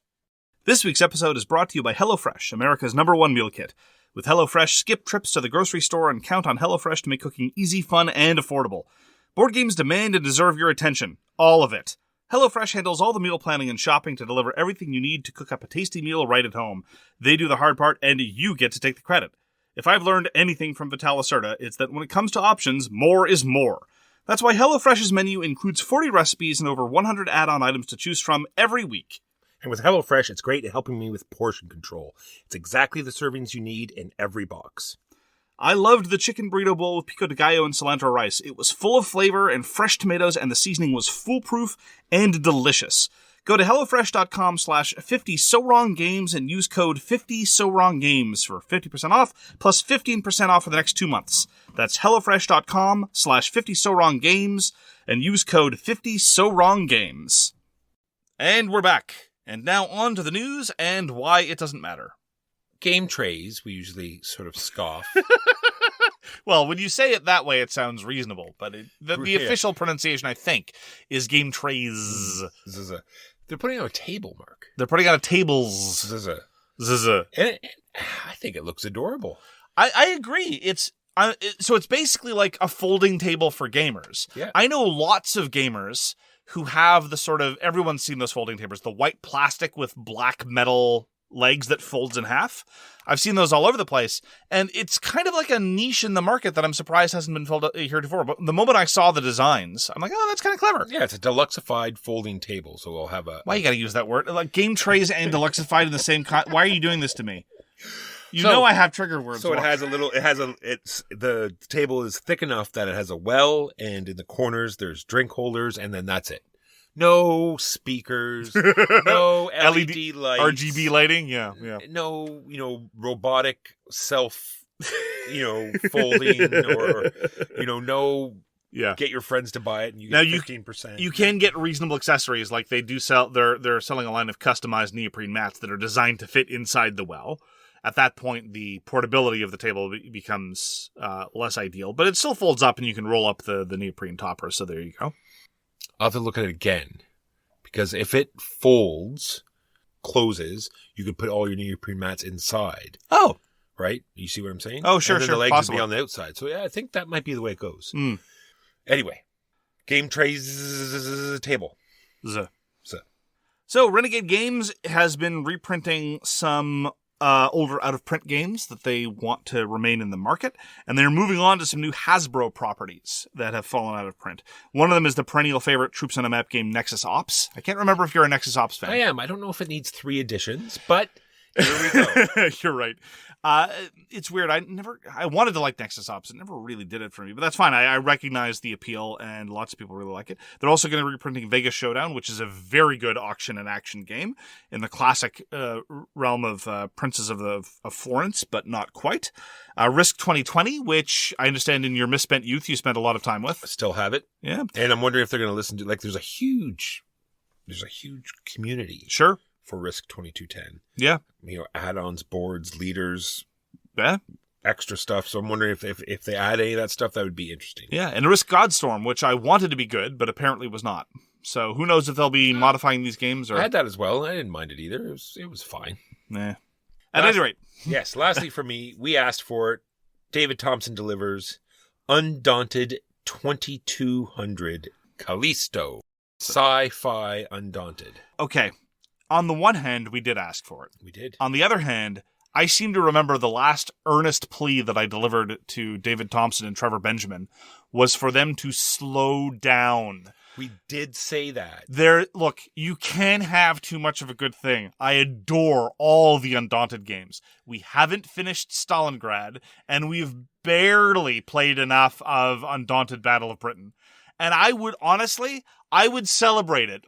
This week's episode is brought to you by HelloFresh, America's #1 meal kit. With HelloFresh, skip trips to the grocery store and count on HelloFresh to make cooking easy, fun, and affordable. Board games demand and deserve your attention. All of it. HelloFresh handles all the meal planning and shopping to deliver everything you need to cook up a tasty meal right at home. They do the hard part, and you get to take the credit. If I've learned anything from Vital Lacerda, it's that when it comes to options, more is more. That's why HelloFresh's menu includes 40 recipes and over 100 add-on items to choose from every week. And with HelloFresh, it's great at helping me with portion control. It's exactly the servings you need in every box. I loved the chicken burrito bowl with pico de gallo and cilantro rice. It was full of flavor and fresh tomatoes, and the seasoning was foolproof and delicious. Go to HelloFresh.com/50SoWrongGames and use code 50SoWrongGames for 50% off, plus 15% off for the next 2 months. That's HelloFresh.com/50SoWrongGames and use code 50SoWrongGames. And we're back. And now on to the news and why it doesn't matter. Game trays, we usually sort of scoff. Well, when you say it that way, it sounds reasonable. But the official pronunciation, I think, is game trays. They're putting out a table, Mark. They're putting out a tables. And I think it looks adorable. I agree. So it's basically like a folding table for gamers. Yeah. I know lots of gamers who have the sort of, everyone's seen those folding tables, the white plastic with black metal legs that folds in half. I've seen those all over the place, and it's kind of like a niche in the market that I'm surprised hasn't been filled here before. But the moment I saw the designs, I'm like, oh, that's kind of clever. Yeah, it's a deluxeified folding table, so we'll have a... Why you gotta use that word? Like game trays and deluxeified in the same... Why are you doing this to me? You know I have trigger words. So the table is thick enough that it has a well, and in the corners there's drink holders, and then that's it. No speakers, no LED lights, RGB lighting, yeah. No, robotic self, folding or, no. Yeah. Get your friends to buy it, and you get 15%. You can get reasonable accessories, like they do sell. They're selling a line of customized neoprene mats that are designed to fit inside the well. At that point, the portability of the table becomes less ideal, but it still folds up, and you can roll up the neoprene topper. So there you go. I'll have to look at it again, because if it closes, you can put all your neoprene mats inside. Oh. Right? You see what I'm saying? Oh, sure, and then sure. the legs possible. will be on the outside. So yeah, I think that might be the way it goes. Anyway, game trays table. So Renegade Games has been reprinting some older out-of-print games that they want to remain in the market, and they're moving on to some new Hasbro properties that have fallen out of print. One of them is the perennial favorite Troops on a Map game, Nexus Ops. I can't remember if you're a Nexus Ops fan. I am. I don't know if it needs 3 editions, but here we go. You're right. It's weird. I wanted to like Nexus Ops. It never really did it for me, but that's fine. I recognize the appeal, and lots of people really like it. They're also going to be reprinting Vegas Showdown, which is a very good auction and action game in the classic realm of Princes of Florence, but not quite. Risk 2020, which I understand in your misspent youth you spent a lot of time with. I still have it. Yeah. And I'm wondering if they're going to listen to, there's a huge community. Sure. For Risk 2210. Yeah. Add-ons, boards, leaders, yeah, extra stuff. So I'm wondering if they add any of that stuff, that would be interesting. Yeah, and Risk Godstorm, which I wanted to be good, but apparently was not. So who knows if they'll be modifying these games? Or... I had that as well. I didn't mind it either. It was fine. Nah. At any rate. Yes, lastly for me, we asked for it. David Thompson delivers Undaunted 2200 Callisto. Sci-Fi Undaunted. Okay. On the one hand, we did ask for it. We did. On the other hand, I seem to remember the last earnest plea that I delivered to David Thompson and Trevor Benjamin was for them to slow down. We did say that. Look, you can have too much of a good thing. I adore all the Undaunted games. We haven't finished Stalingrad, and we've barely played enough of Undaunted Battle of Britain. And I would celebrate it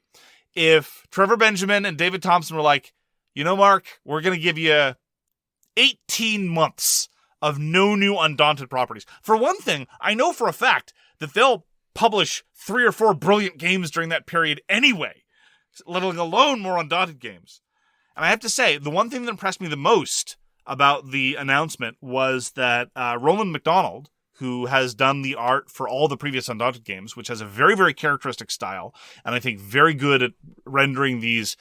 if Trevor Benjamin and David Thompson were like, Mark, we're going to give you 18 months of no new Undaunted properties. For one thing, I know for a fact that they'll publish 3 or 4 brilliant games during that period anyway, let alone more Undaunted games. And I have to say, the one thing that impressed me the most about the announcement was that Roland McDonald, who has done the art for all the previous Undaunted games, which has a very, very characteristic style, and I think very good at rendering these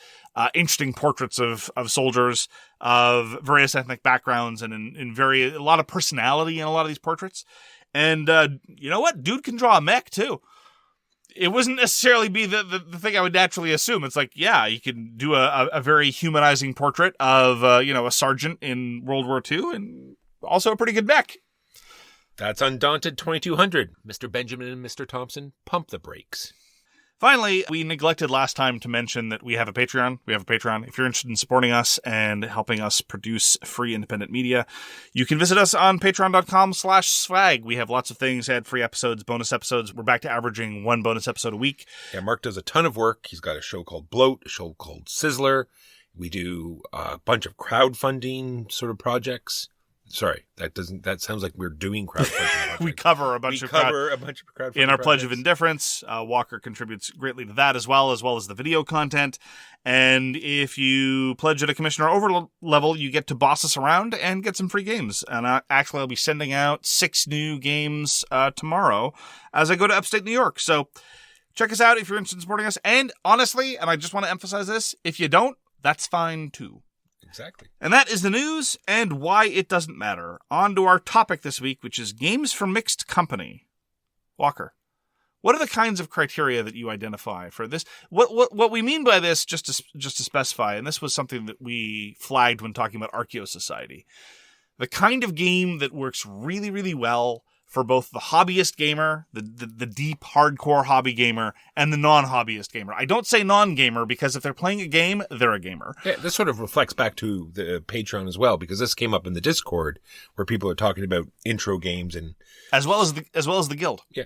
interesting portraits of soldiers of various ethnic backgrounds and a lot of personality in a lot of these portraits. And you know what? Dude can draw a mech, too. It wouldn't necessarily be the thing I would naturally assume. It's like, yeah, you can do a very humanizing portrait of, a sergeant in World War II, and also a pretty good mech. That's Undaunted 2200. Mr. Benjamin and Mr. Thompson, pump the brakes. Finally, we neglected last time to mention that we have a Patreon. If you're interested in supporting us and helping us produce free independent media, you can visit us on patreon.com/swag. We have lots of things, ad-free episodes, bonus episodes. We're back to averaging 1 bonus episode a week. Yeah, Mark does a ton of work. He's got a show called Bloat, a show called Sizzler. We do a bunch of crowdfunding sort of projects. Sorry, that sounds like we're doing crowdfunding. We cover a bunch of crowdfunding in our projects. Pledge of Indifference. Walker contributes greatly to that as well as the video content. And if you pledge at a commissioner over level, you get to boss us around and get some free games. And I'll be sending out 6 new games tomorrow as I go to upstate New York. So check us out if you're interested in supporting us. And honestly, and I just want to emphasize this, if you don't, that's fine too. Exactly. And that is the news and why it doesn't matter. On to our topic this week, which is games for mixed company. Walker, What are the kinds of criteria that you identify for this? What we mean by this, just to specify, and this was something that we flagged when talking about Archaeo Society, the kind of game that works really, really well for both the hobbyist gamer, the deep, hardcore hobby gamer, and the non-hobbyist gamer. I don't say non-gamer because if they're playing a game, they're a gamer. Yeah, this sort of reflects back to the Patreon as well, because this came up in the Discord where people are talking about intro games and as well as the guild. Yeah.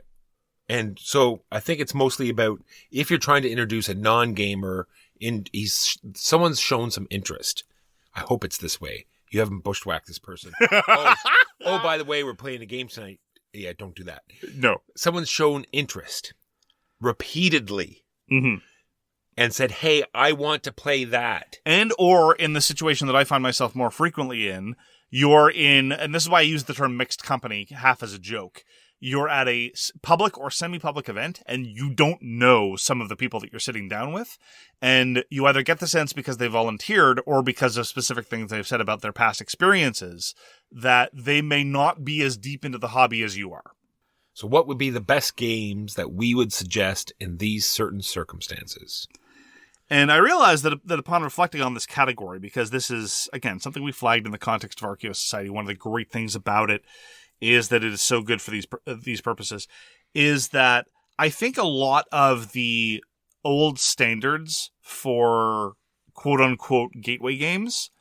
And so I think it's mostly about if you're trying to introduce a non-gamer someone's shown some interest. I hope it's this way. You haven't bushwhacked this person. Oh, by the way, we're playing a game tonight. Yeah, don't do that. No. Someone's shown interest repeatedly and said, hey, I want to play that. And or in the situation that I find myself more frequently in, you're in, and this is why I use the term mixed company half as a joke. You're at a public or semi-public event and you don't know some of the people that you're sitting down with. And you either get the sense because they volunteered or because of specific things they've said about their past experiences that they may not be as deep into the hobby as you are. So what would be the best games that we would suggest in these certain circumstances? And I realized that upon reflecting on this category, because this is, again, something we flagged in the context of Archaeo Society, one of the great things about it is that it is so good for these purposes, is that I think a lot of the old standards for quote-unquote gateway games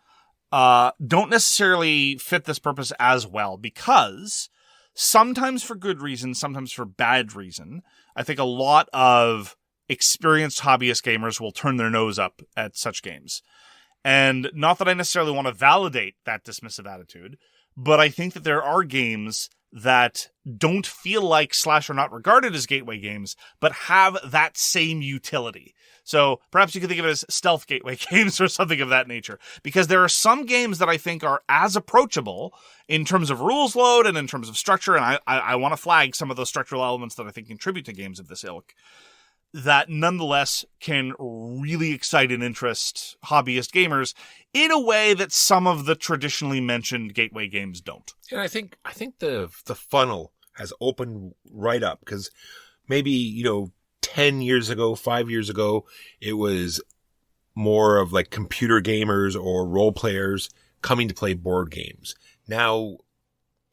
don't necessarily fit this purpose as well, because sometimes for good reason, sometimes for bad reason, I think a lot of experienced hobbyist gamers will turn their nose up at such games. And not that I necessarily want to validate that dismissive attitude, but I think that there are games that don't feel like / are not regarded as gateway games, but have that same utility. So perhaps you could think of it as stealth gateway games or something of that nature. Because there are some games that I think are as approachable in terms of rules load and in terms of structure, and I want to flag some of those structural elements that I think contribute to games of this ilk, that nonetheless can really excite and interest hobbyist gamers in a way that some of the traditionally mentioned gateway games don't. And I think the funnel has opened right up, because maybe, 10 years ago, 5 years ago, it was more of like computer gamers or role players coming to play board games. Now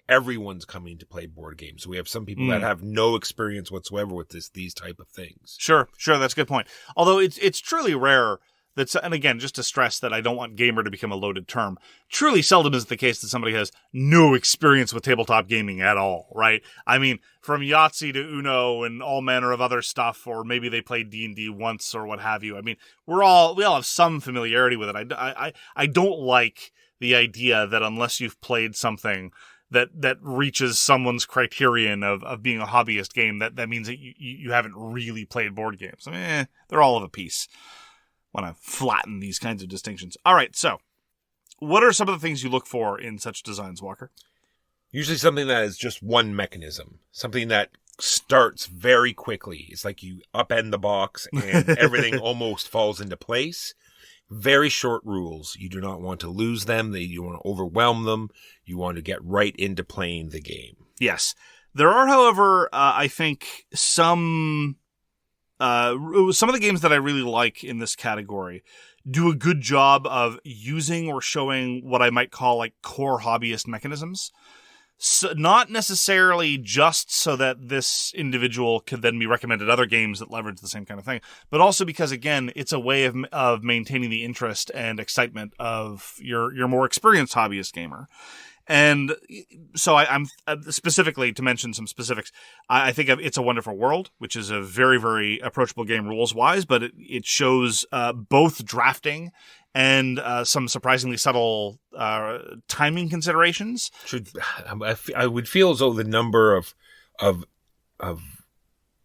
everyone's coming to play board games. So we have some people that have no experience whatsoever with these type of things. Sure. That's a good point. Although it's truly rare that, and again, just to stress that I don't want gamer to become a loaded term, truly seldom is it the case that somebody has no experience with tabletop gaming at all, right? I mean, from Yahtzee to Uno and all manner of other stuff, or maybe they played D&D once or what have you. I mean, we all have some familiarity with it. I don't like the idea that unless you've played something that reaches someone's criterion of being a hobbyist game, that means that you haven't really played board games. I mean, they're all of a piece. Want to flatten these kinds of distinctions. All right, so what are some of the things you look for in such designs, Walker? Usually something that is just one mechanism, something that starts very quickly. It's like you upend the box and everything almost falls into place. Very short rules. You do not want to lose them. You want to overwhelm them. You want to get right into playing the game. Yes. There are, however, I think some of the games that I really like in this category do a good job of using or showing what I might call like core hobbyist mechanisms. So not necessarily just so that this individual could then be recommended other games that leverage the same kind of thing, but also because, again, it's a way of maintaining the interest and excitement of your more experienced hobbyist gamer. And so I'm specifically, to mention some specifics, I think of It's a Wonderful World, which is a very, very approachable game rules-wise, but it shows both drafting and some surprisingly subtle timing considerations. I would feel as though the number of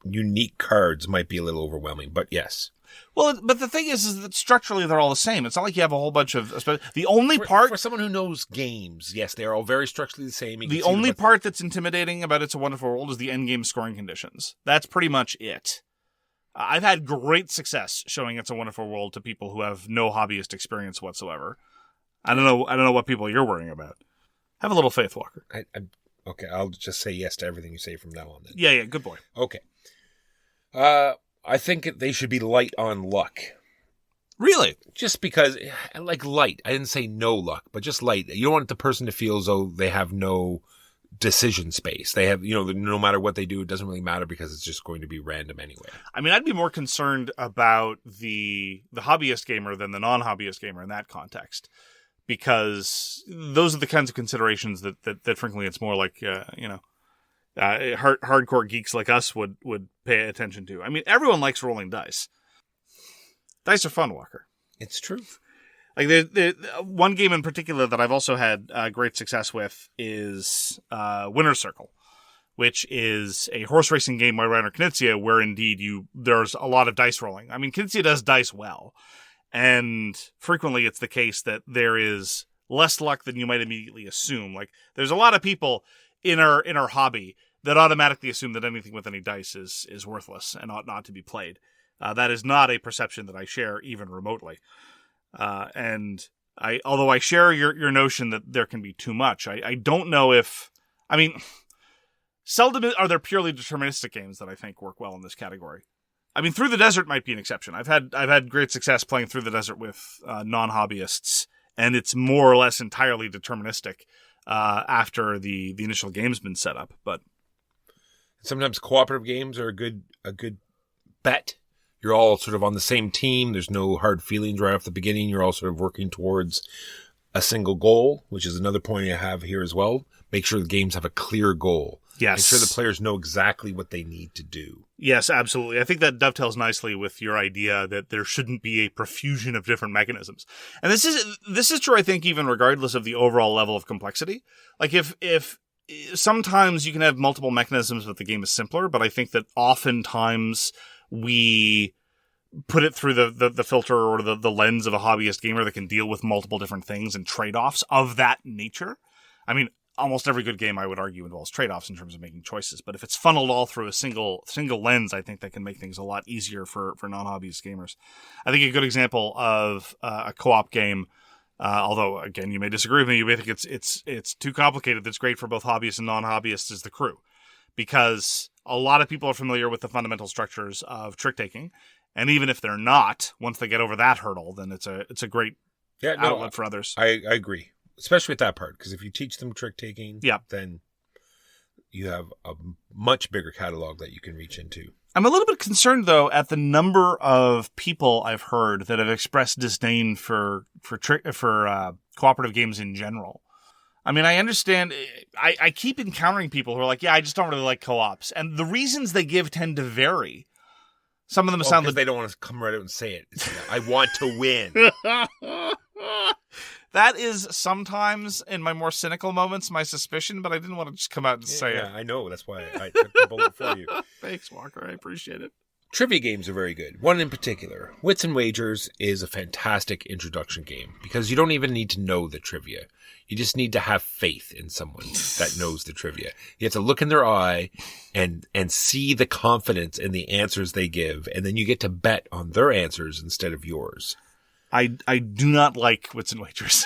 unique cards might be a little overwhelming, but yes. Well, but the thing is that structurally they're all the same. It's not like you have a whole bunch of... The only part... For someone who knows games, yes, they are all very structurally the same. The only part that's intimidating about It's a Wonderful World is the endgame scoring conditions. That's pretty much it. I've had great success showing It's a Wonderful World to people who have no hobbyist experience whatsoever. I don't know what people you're worrying about. Have a little faith, Walker. Okay, I'll just say yes to everything you say from now on then. Yeah, good boy. Okay. I think they should be light on luck. Really? Just because, like light. I didn't say no luck, but just light. You don't want the person to feel as though they have no decision space. They have, no matter what they do, it doesn't really matter because it's just going to be random anyway. I mean, I'd be more concerned about the hobbyist gamer than the non-hobbyist gamer in that context, because those are the kinds of considerations that frankly, it's more like, hardcore geeks like us would pay attention to. I mean, everyone likes rolling dice. Dice are fun, Walker. It's true. Like the one game in particular that I've also had great success with is Winner's Circle, which is a horse racing game by Reiner Knizia, where indeed there's a lot of dice rolling. I mean, Knizia does dice well, and frequently it's the case that there is less luck than you might immediately assume. Like, there's a lot of people in our hobby that automatically assume that anything with any dice is worthless and ought not to be played. That is not a perception that I share even remotely. And although I share your notion that there can be too much, I don't know if, I mean, seldom are there purely deterministic games that I think work well in this category. I mean, Through the Desert might be an exception. I've had great success playing Through the Desert with non-hobbyists, and it's more or less entirely deterministic after the initial game's been set up. But sometimes cooperative games are a good bet. You're all sort of on the same team. There's no hard feelings right off the beginning. You're all sort of working towards a single goal, which is another point I have here as well. Make sure the games have a clear goal. Yes. Make sure the players know exactly what they need to do. Yes, absolutely. I think that dovetails nicely with your idea that there shouldn't be a profusion of different mechanisms. And this is true, I think, even regardless of the overall level of complexity. Like, if sometimes you can have multiple mechanisms, but the game is simpler, but I think that oftentimes we put it through the filter or the lens of a hobbyist gamer that can deal with multiple different things and trade-offs of that nature. I mean, almost every good game, I would argue, involves trade-offs in terms of making choices. But if it's funneled all through a single lens, I think that can make things a lot easier for non-hobbyist gamers. I think a good example of a co-op game, although, again, you may disagree with me, you may think it's too complicated, that's great for both hobbyists and non-hobbyists, is The Crew. Because a lot of people are familiar with the fundamental structures of trick-taking. And even if they're not, once they get over that hurdle, then it's a great outlet for others. I agree. Especially with that part, because if you teach them trick-taking, then you have a much bigger catalog that you can reach into. I'm a little bit concerned, though, at the number of people I've heard that have expressed disdain for cooperative games in general. I mean, I understand. I keep encountering people who are like, I just don't really like co-ops. And the reasons they give tend to vary. Some of them sound like they don't want to come right out and say it. I want to win. That is sometimes, in my more cynical moments, my suspicion, but I didn't want to just come out and say it. Yeah, I know. That's why I took the bullet for you. Thanks, Walker. I appreciate it. Trivia games are very good. One in particular, Wits and Wagers, is a fantastic introduction game because you don't even need to know the trivia. You just need to have faith in someone that knows the trivia. You have to look in their eye and see the confidence in the answers they give, and then you get to bet on their answers instead of yours. I do not like Wits and Wagers.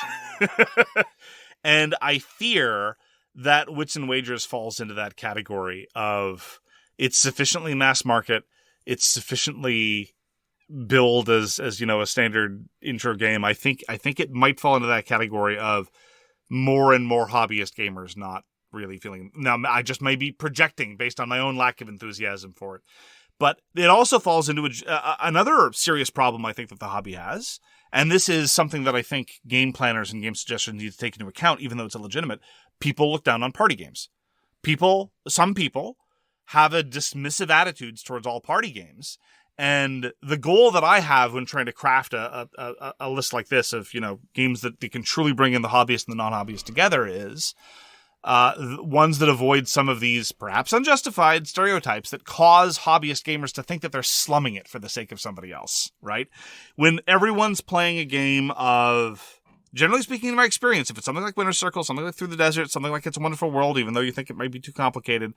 And I fear that Wits and Wagers falls into that category of it's sufficiently mass market, it's sufficiently billed as a standard intro game. I think it might fall into that category of more and more hobbyist gamers not really feeling. Now, I just may be projecting based on my own lack of enthusiasm for it. But it also falls into another serious problem I think that the hobby has. And this is something that I think game planners and game suggestions need to take into account, even though it's illegitimate. People look down on party games. Some people have a dismissive attitudes towards all party games. And the goal that I have when trying to craft a list like this of, games that they can truly bring in the hobbyist and the non-hobbyist together is ones that avoid some of these perhaps unjustified stereotypes that cause hobbyist gamers to think that they're slumming it for the sake of somebody else, right? When everyone's playing a game of, generally speaking, in my experience, if it's something like Winner's Circle, something like Through the Desert, something like It's a Wonderful World, even though you think it might be too complicated,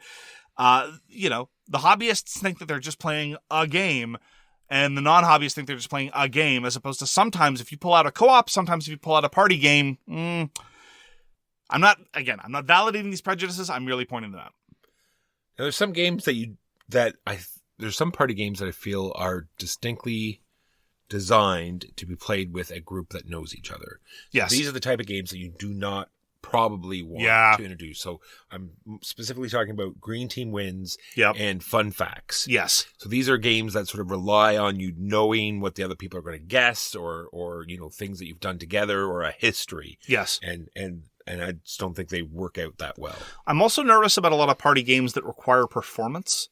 the hobbyists think that they're just playing a game, and the non-hobbyists think they're just playing a game, as opposed to sometimes if you pull out a co-op, sometimes if you pull out a party game, I'm not validating these prejudices. I'm merely pointing them out. Now, there's some games there's there's some party games that I feel are distinctly designed to be played with a group that knows each other. Yes. These are the type of games that you do not probably want to introduce. So I'm specifically talking about Green Team Wins and Fun Facts. Yes. So these are games that sort of rely on you knowing what the other people are going to guess or you know, things that you've done together or a history. Yes. And I just don't think they work out that well. I'm also nervous about a lot of party games that require performance.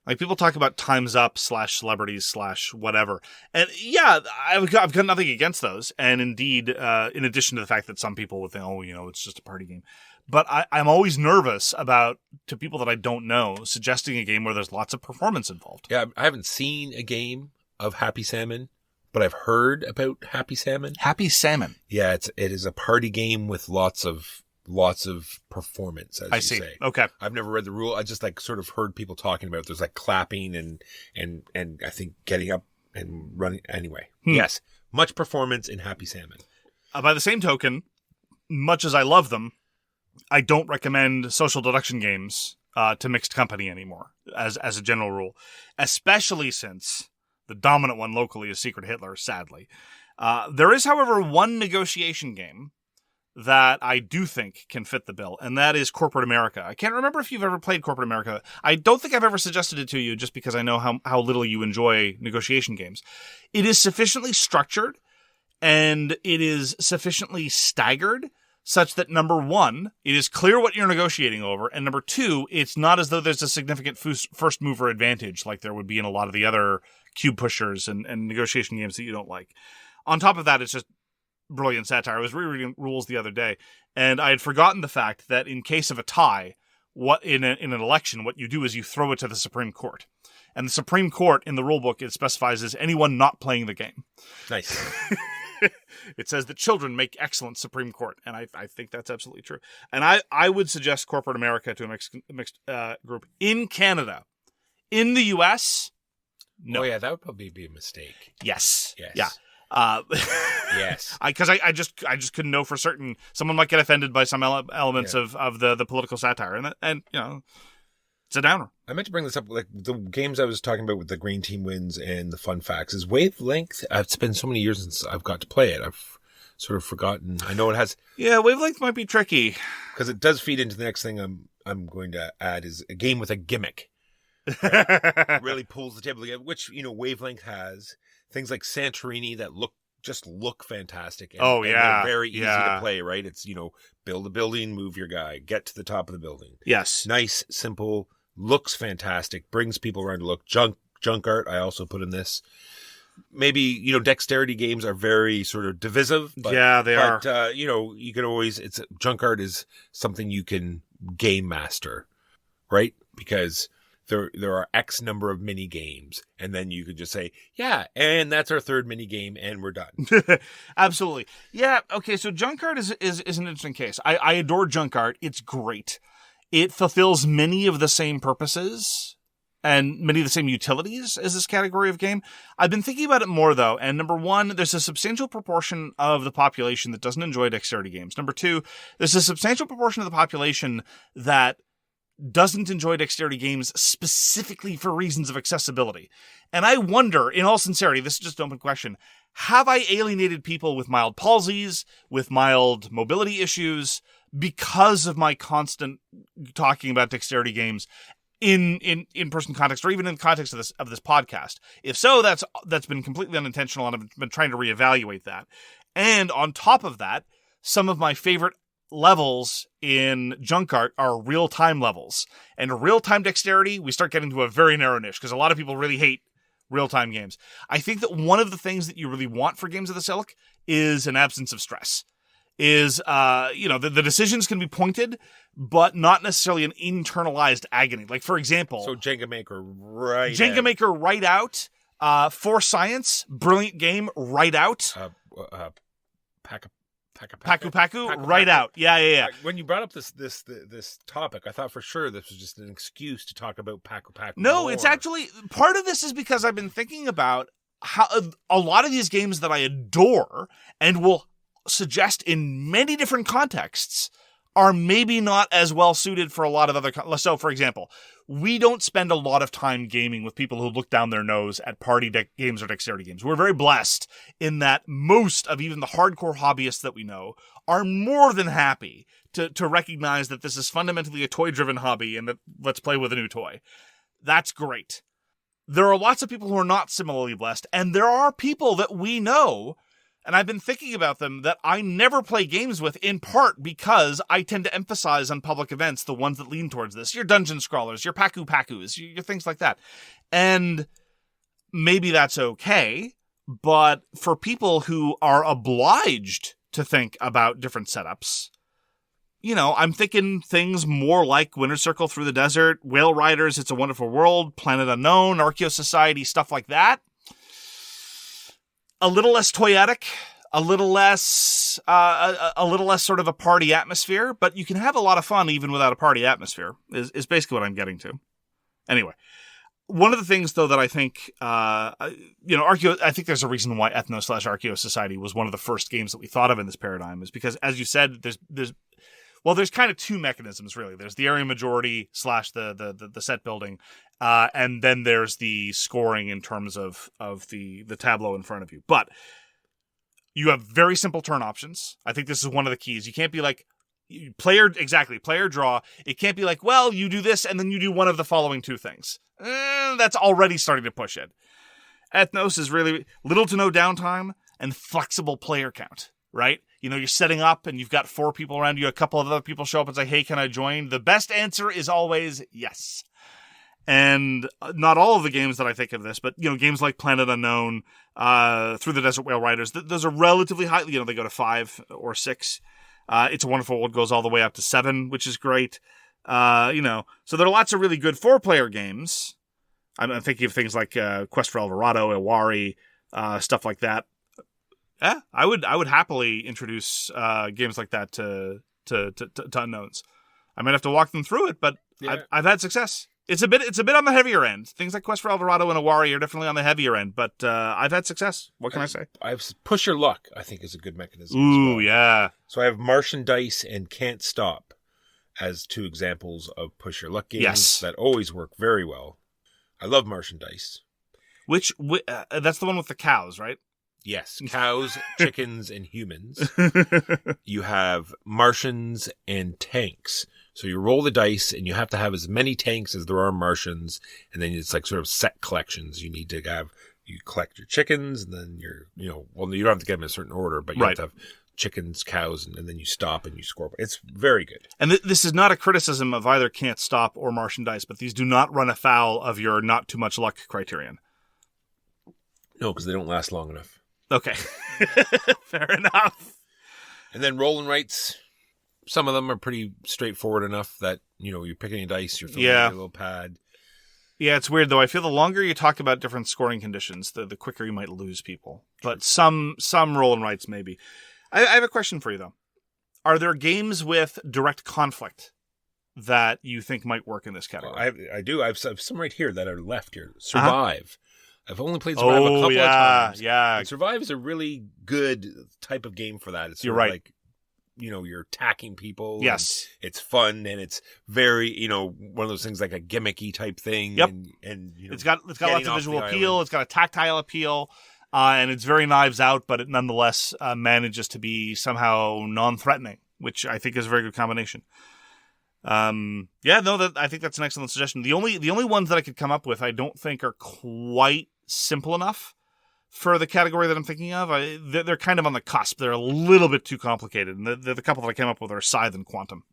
Like, people talk about Time's Up / Celebrities / whatever. And yeah, I've got nothing against those. And indeed, in addition to the fact that some people would think, oh, you know, it's just a party game. But I'm always nervous about, to people that I don't know, suggesting a game where there's lots of performance involved. Yeah, I haven't seen a game of Happy Salmon, but I've heard about Happy Salmon. Happy Salmon. Yeah, it is a party game with lots of performance, as you say. Okay. I've never read the rule. I just like sort of heard people talking about it. There's like clapping and I think getting up and running. Anyway, yes, much performance in Happy Salmon. By the same token, much as I love them, I don't recommend social deduction games to mixed company anymore, as a general rule, especially since the dominant one locally is Secret Hitler, sadly. There is, however, one negotiation game that I do think can fit the bill, and that is Corporate America. I can't remember if you've ever played Corporate America. I don't think I've ever suggested it to you, just because I know how little you enjoy negotiation games. It is sufficiently structured, and it is sufficiently staggered, such that, number one, it is clear what you're negotiating over, and number two, it's not as though there's a significant first mover advantage like there would be in a lot of the other cube pushers and negotiation games that you don't like. On top of that, it's just brilliant satire. I was rereading rules the other day, and I had forgotten the fact that in case of a tie, what in an election, what you do is you throw it to the Supreme Court. And the Supreme Court, in the rule book, it specifies as anyone not playing the game. Nice. It says that children make excellent Supreme Court, and I think that's absolutely true. And I would suggest Corporate America to a mixed group. In Canada. In the U.S., no. Oh, yeah, that would probably be a mistake. Yes. Yeah. Yes, because I just couldn't know for certain. Someone might get offended by some elements of the political satire, and you know, it's a downer. I meant to bring this up, like the games I was talking about with the Green Team Wins and the Fun Facts. Is Wavelength? It's been so many years since I've got to play it. I've sort of forgotten. I know it has. Yeah, Wavelength might be tricky because it does feed into the next thing I'm going to add is a game with a gimmick. Right? It really pulls the table together, which, you know, Wavelength has. Things like Santorini that look fantastic. And, and they're very easy to play, right? It's, you know, build a building, move your guy, get to the top of the building. Yes. Nice, simple, looks fantastic, brings people around to look. Junk art, I also put in this. Maybe, you know, dexterity games are very sort of divisive. But, yeah, they are. But, you know, you can always, junk art is something you can game master, right? Because there are X number of mini games, and then you could just say, yeah, and that's our third mini game, and we're done. Absolutely. Yeah, okay, so junk art is an interesting case. I adore junk art. It's great. It fulfills many of the same purposes and many of the same utilities as this category of game. I've been thinking about it more, though, and number one, there's a substantial proportion of the population that doesn't enjoy dexterity games. Number two, there's a substantial proportion of the population that doesn't enjoy dexterity games specifically for reasons of accessibility. And I wonder, in all sincerity, this is just an open question, have I alienated people with mild palsies, with mild mobility issues, because of my constant talking about dexterity games in in-person context, or even in the context of this podcast? If so, that's been completely unintentional, and I've been trying to reevaluate that. And on top of that, some of my favorite levels in junk art are real-time levels. And real-time dexterity, we start getting to a very narrow niche, because a lot of people really hate real-time games. I think that one of the things that you really want for games of this ilk is an absence of stress. Is, the decisions can be pointed, but not necessarily an internalized agony. Like, for example... So Jenga Maker right out. For Science, brilliant game, right out. Paku, right out. Yeah. When you brought up this topic, I thought for sure this was just an excuse to talk about Paku. No, more. It's actually, part of this is because I've been thinking about how a lot of these games that I adore and will suggest in many different contexts are maybe not as well suited for a lot of other. So, for example, we don't spend a lot of time gaming with people who look down their nose at party games or dexterity games. We're very blessed in that most of even the hardcore hobbyists that we know are more than happy to recognize that this is fundamentally a toy-driven hobby and that let's play with a new toy. That's great. There are lots of people who are not similarly blessed, and there are people that we know, and I've been thinking about them, that I never play games with, in part because I tend to emphasize on public events the ones that lean towards this. Your dungeon scrawlers, your paku-pakus, your things like that. And maybe that's okay, but for people who are obliged to think about different setups, I'm thinking things more like Winter Circle Through the Desert, Whale Riders, It's a Wonderful World, Planet Unknown, Archaeo Society, stuff like that. A little less toyetic, a little less sort of a party atmosphere, but you can have a lot of fun even without a party atmosphere, is basically what I'm getting to. Anyway, one of the things, though, that I think, Archaeo, I think there's a reason why Ethno/Archaeo Society was one of the first games that we thought of in this paradigm, is because, as you said, there's kind of two mechanisms, really. There's the area majority / the set building, and then there's the scoring in terms of the tableau in front of you. But you have very simple turn options. I think this is one of the keys. You can't be like, player draw. It can't be like, well, you do this, and then you do one of the following two things. That's already starting to push it. Ethnos is really little to no downtime and flexible player count, right? You're setting up and you've got 4 people around you. A couple of other people show up and say, hey, can I join? The best answer is always yes. And not all of the games that I think of this, but, games like Planet Unknown, Through the Desert, Whale Riders, those are relatively high. They go to 5 or 6. It's a Wonderful World goes all the way up to 7, which is great. So there are lots of really good 4-player games. I'm thinking of things like Quest for El Dorado, Iwari, stuff like that. Yeah, I would happily introduce games like that to unknowns. I might have to walk them through it, but yeah. I've had success. It's a bit on the heavier end. Things like Quest for El Dorado and Iwari are definitely on the heavier end, but I've had success. What can I say? I've Push Your Luck, I think, is a good mechanism. Ooh, as well. Yeah. So I have Martian Dice and Can't Stop as 2 examples of Push Your Luck games that always work very well. I love Martian Dice. Which that's the one with the cows, right? Yes, cows, chickens, and humans. You have Martians and tanks. So you roll the dice, and you have to have as many tanks as there are Martians, and then it's like sort of set collections. You need to have, you collect your chickens, and then you don't have to get them in a certain order, but you have to have chickens, cows, and then you stop and you score. It's very good. And this is not a criticism of either Can't Stop or Martian Dice, but these do not run afoul of your not too much luck criterion. No, because they don't last long enough. Okay. Fair enough. And then roll and writes. Some of them are pretty straightforward enough that, you're picking a dice, you're filling your little pad. Yeah, it's weird, though. I feel the longer you talk about different scoring conditions, the quicker you might lose people. But some roll and writes, maybe. I have a question for you, though. Are there games with direct conflict that you think might work in this category? I do. I have some right here that are left here. Survive. I've only played Survive a couple of times. Yeah. And Survive is a really good type of game for that. It's You're right. Like, you're attacking people. Yes. It's fun, and it's very, one of those things like a gimmicky type thing. Yep. And it's got lots of visual appeal. It's got a tactile appeal. And it's very Knives Out, but it nonetheless manages to be somehow non-threatening, which I think is a very good combination. I think that's an excellent suggestion. The only ones that I could come up with I don't think are quite simple enough for the category that I'm thinking of. They're kind of on the cusp. They're a little bit too complicated. And the couple that I came up with are Scythe and Quantum.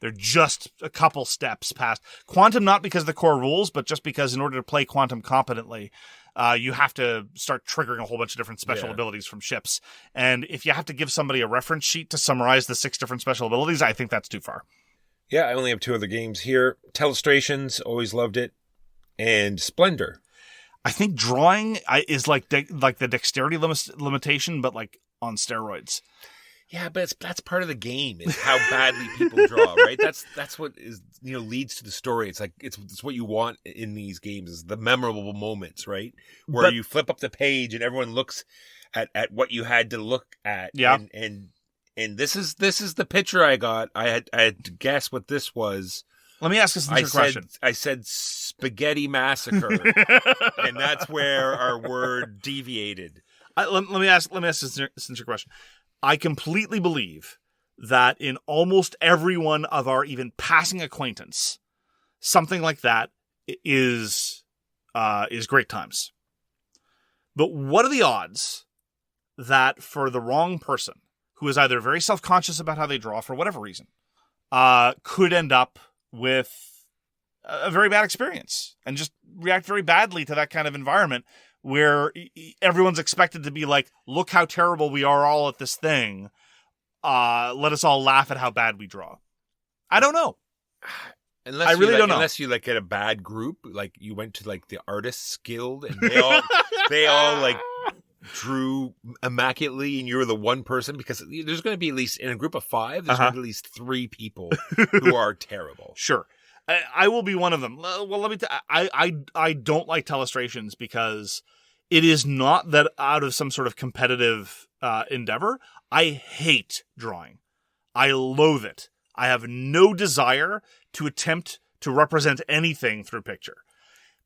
They're just a couple steps past. Quantum, not because of the core rules, but just because in order to play Quantum competently, you have to start triggering a whole bunch of different special abilities from ships. And if you have to give somebody a reference sheet to summarize the 6 different special abilities, I think that's too far. Yeah, I only have 2 other games here. Telestrations, always loved it. And Splendor. I think drawing is like the dexterity limitation, but like on steroids. Yeah, but that's part of the game, is how badly people draw, right? That's what is leads to the story. It's like it's what you want in these games, is the memorable moments, right? Where you flip up the page and everyone looks at what you had to look at. Yeah. And this is the picture I got. I had to guess what this was. Let me ask a sincere question. I said spaghetti massacre, and that's where our word deviated. Let me ask a sincere question. I completely believe that in almost everyone of our even passing acquaintance, something like that is great times. But what are the odds that for the wrong person, who is either very self-conscious about how they draw for whatever reason, could end up with a very bad experience and just react very badly to that kind of environment where everyone's expected to be like, look how terrible we are all at this thing. Let us all laugh at how bad we draw. I don't know. I really don't know. Unless you like get a bad group, like you went to like the Artists Guild and they all like drew immaculately and you were the one person, because there's going to be at least in a group of 5, there's going to be at least 3 people who are terrible. Sure. I will be one of them. Well, let me I don't like telestrations because it is not that out of some sort of competitive endeavor. I hate drawing. I loathe it. I have no desire to attempt to represent anything through picture.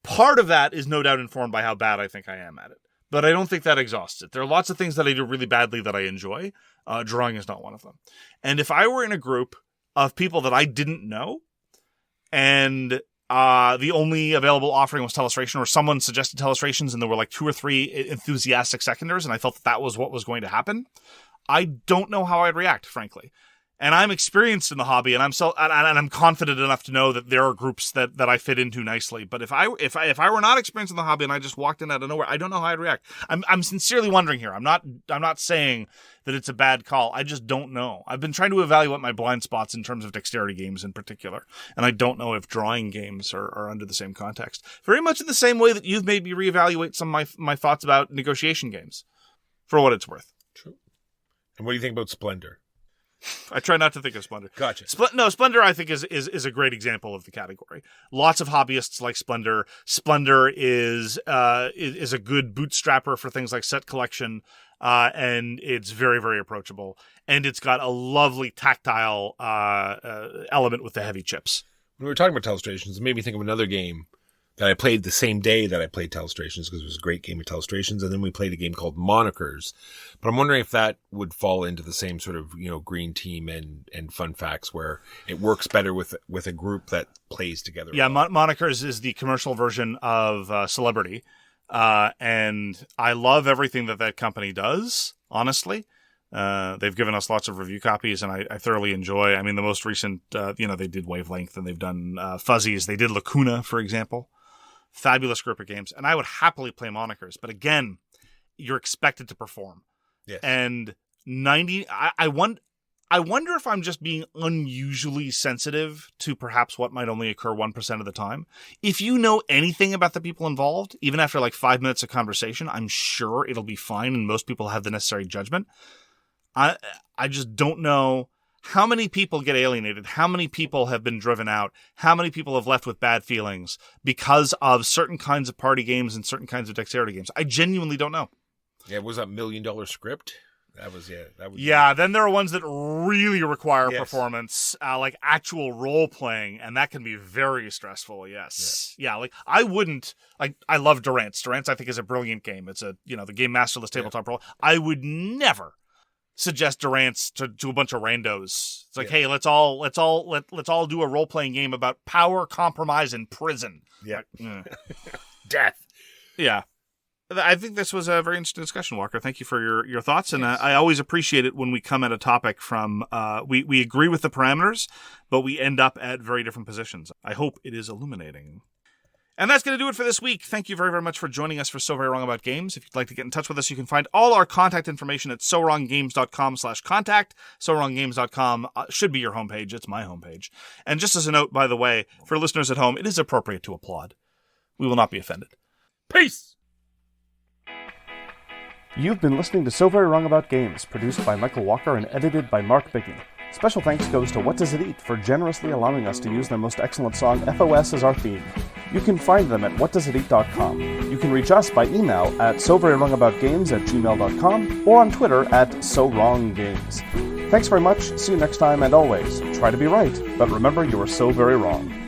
Part of that is no doubt informed by how bad I think I am at it. But I don't think that exhausts it. There are lots of things that I do really badly that I enjoy. Drawing is not one of them. And if I were in a group of people that I didn't know, and the only available offering was Telestration, or someone suggested Telestrations and there were like 2 or 3 enthusiastic seconders, and I felt that was what was going to happen, I don't know how I'd react, frankly. And I'm experienced in the hobby, and I'm confident enough to know that there are groups that I fit into nicely. But if I were not experienced in the hobby and I just walked in out of nowhere, I don't know how I'd react. I'm sincerely wondering here. I'm not saying that it's a bad call. I just don't know. I've been trying to evaluate my blind spots in terms of dexterity games in particular, and I don't know if drawing games are under the same context. Very much in the same way that you've made me reevaluate some of my thoughts about negotiation games, for what it's worth. True. And what do you think about Splendor? I try not to think of Splendor. Gotcha. Splendor, I think, is a great example of the category. Lots of hobbyists like Splendor. Splendor is a good bootstrapper for things like set collection, and it's very, very approachable. And it's got a lovely tactile element with the heavy chips. When we were talking about Telestrations, it made me think of another game that I played the same day that I played Telestrations, because it was a great game of Telestrations, and then we played a game called Monikers. But I'm wondering if that would fall into the same sort of, green team and fun facts, where it works better with a group that plays together. Yeah, Monikers is the commercial version of Celebrity, and I love everything that company does, honestly. They've given us lots of review copies, and I thoroughly enjoy. I mean, the most recent, they did Wavelength, and they've done Fuzzies. They did Lacuna, for example. Fabulous group of games, and I would happily play Monikers, but again, you're expected to perform. Yes. And I wonder if I'm just being unusually sensitive to perhaps what might only occur 1% of the time. If you know anything about the people involved, even after like 5 minutes of conversation, I'm sure it'll be fine, and most people have the necessary judgment. I just don't know how many people get alienated, how many people have been driven out, how many people have left with bad feelings because of certain kinds of party games and certain kinds of dexterity games. I genuinely don't know. Yeah, was that $1 Million Script? Then there are ones that really require performance, like actual role playing, and that can be very stressful. Yes. Yeah, like I love Durance. Durance, I think, is a brilliant game. It's the game masterless tabletop role. I would never suggest Durance to a bunch of randos. It's like, hey, let's all do a role playing game about power, compromise, and prison. Yeah, death. Yeah, I think this was a very interesting discussion, Walker. Thank you for your thoughts, and I always appreciate it when we come at a topic from we agree with the parameters, but we end up at very different positions. I hope it is illuminating. And that's going to do it for this week. Thank you very, very much for joining us for So Very Wrong About Games. If you'd like to get in touch with us, you can find all our contact information at sowronggames.com/contact. sowronggames.com should be your homepage. It's my homepage. And just as a note, by the way, for listeners at home, it is appropriate to applaud. We will not be offended. Peace! You've been listening to So Very Wrong About Games, produced by Michael Walker and edited by Mark Bickey. Special thanks goes to What Does It Eat for generously allowing us to use their most excellent song, FOS, as our theme. You can find them at whatdoesiteat.com. You can reach us by email at soverywrongaboutgames@gmail.com or on Twitter at SoWrongGames. Thanks very much, see you next time, and always, try to be right, but remember you are so very wrong.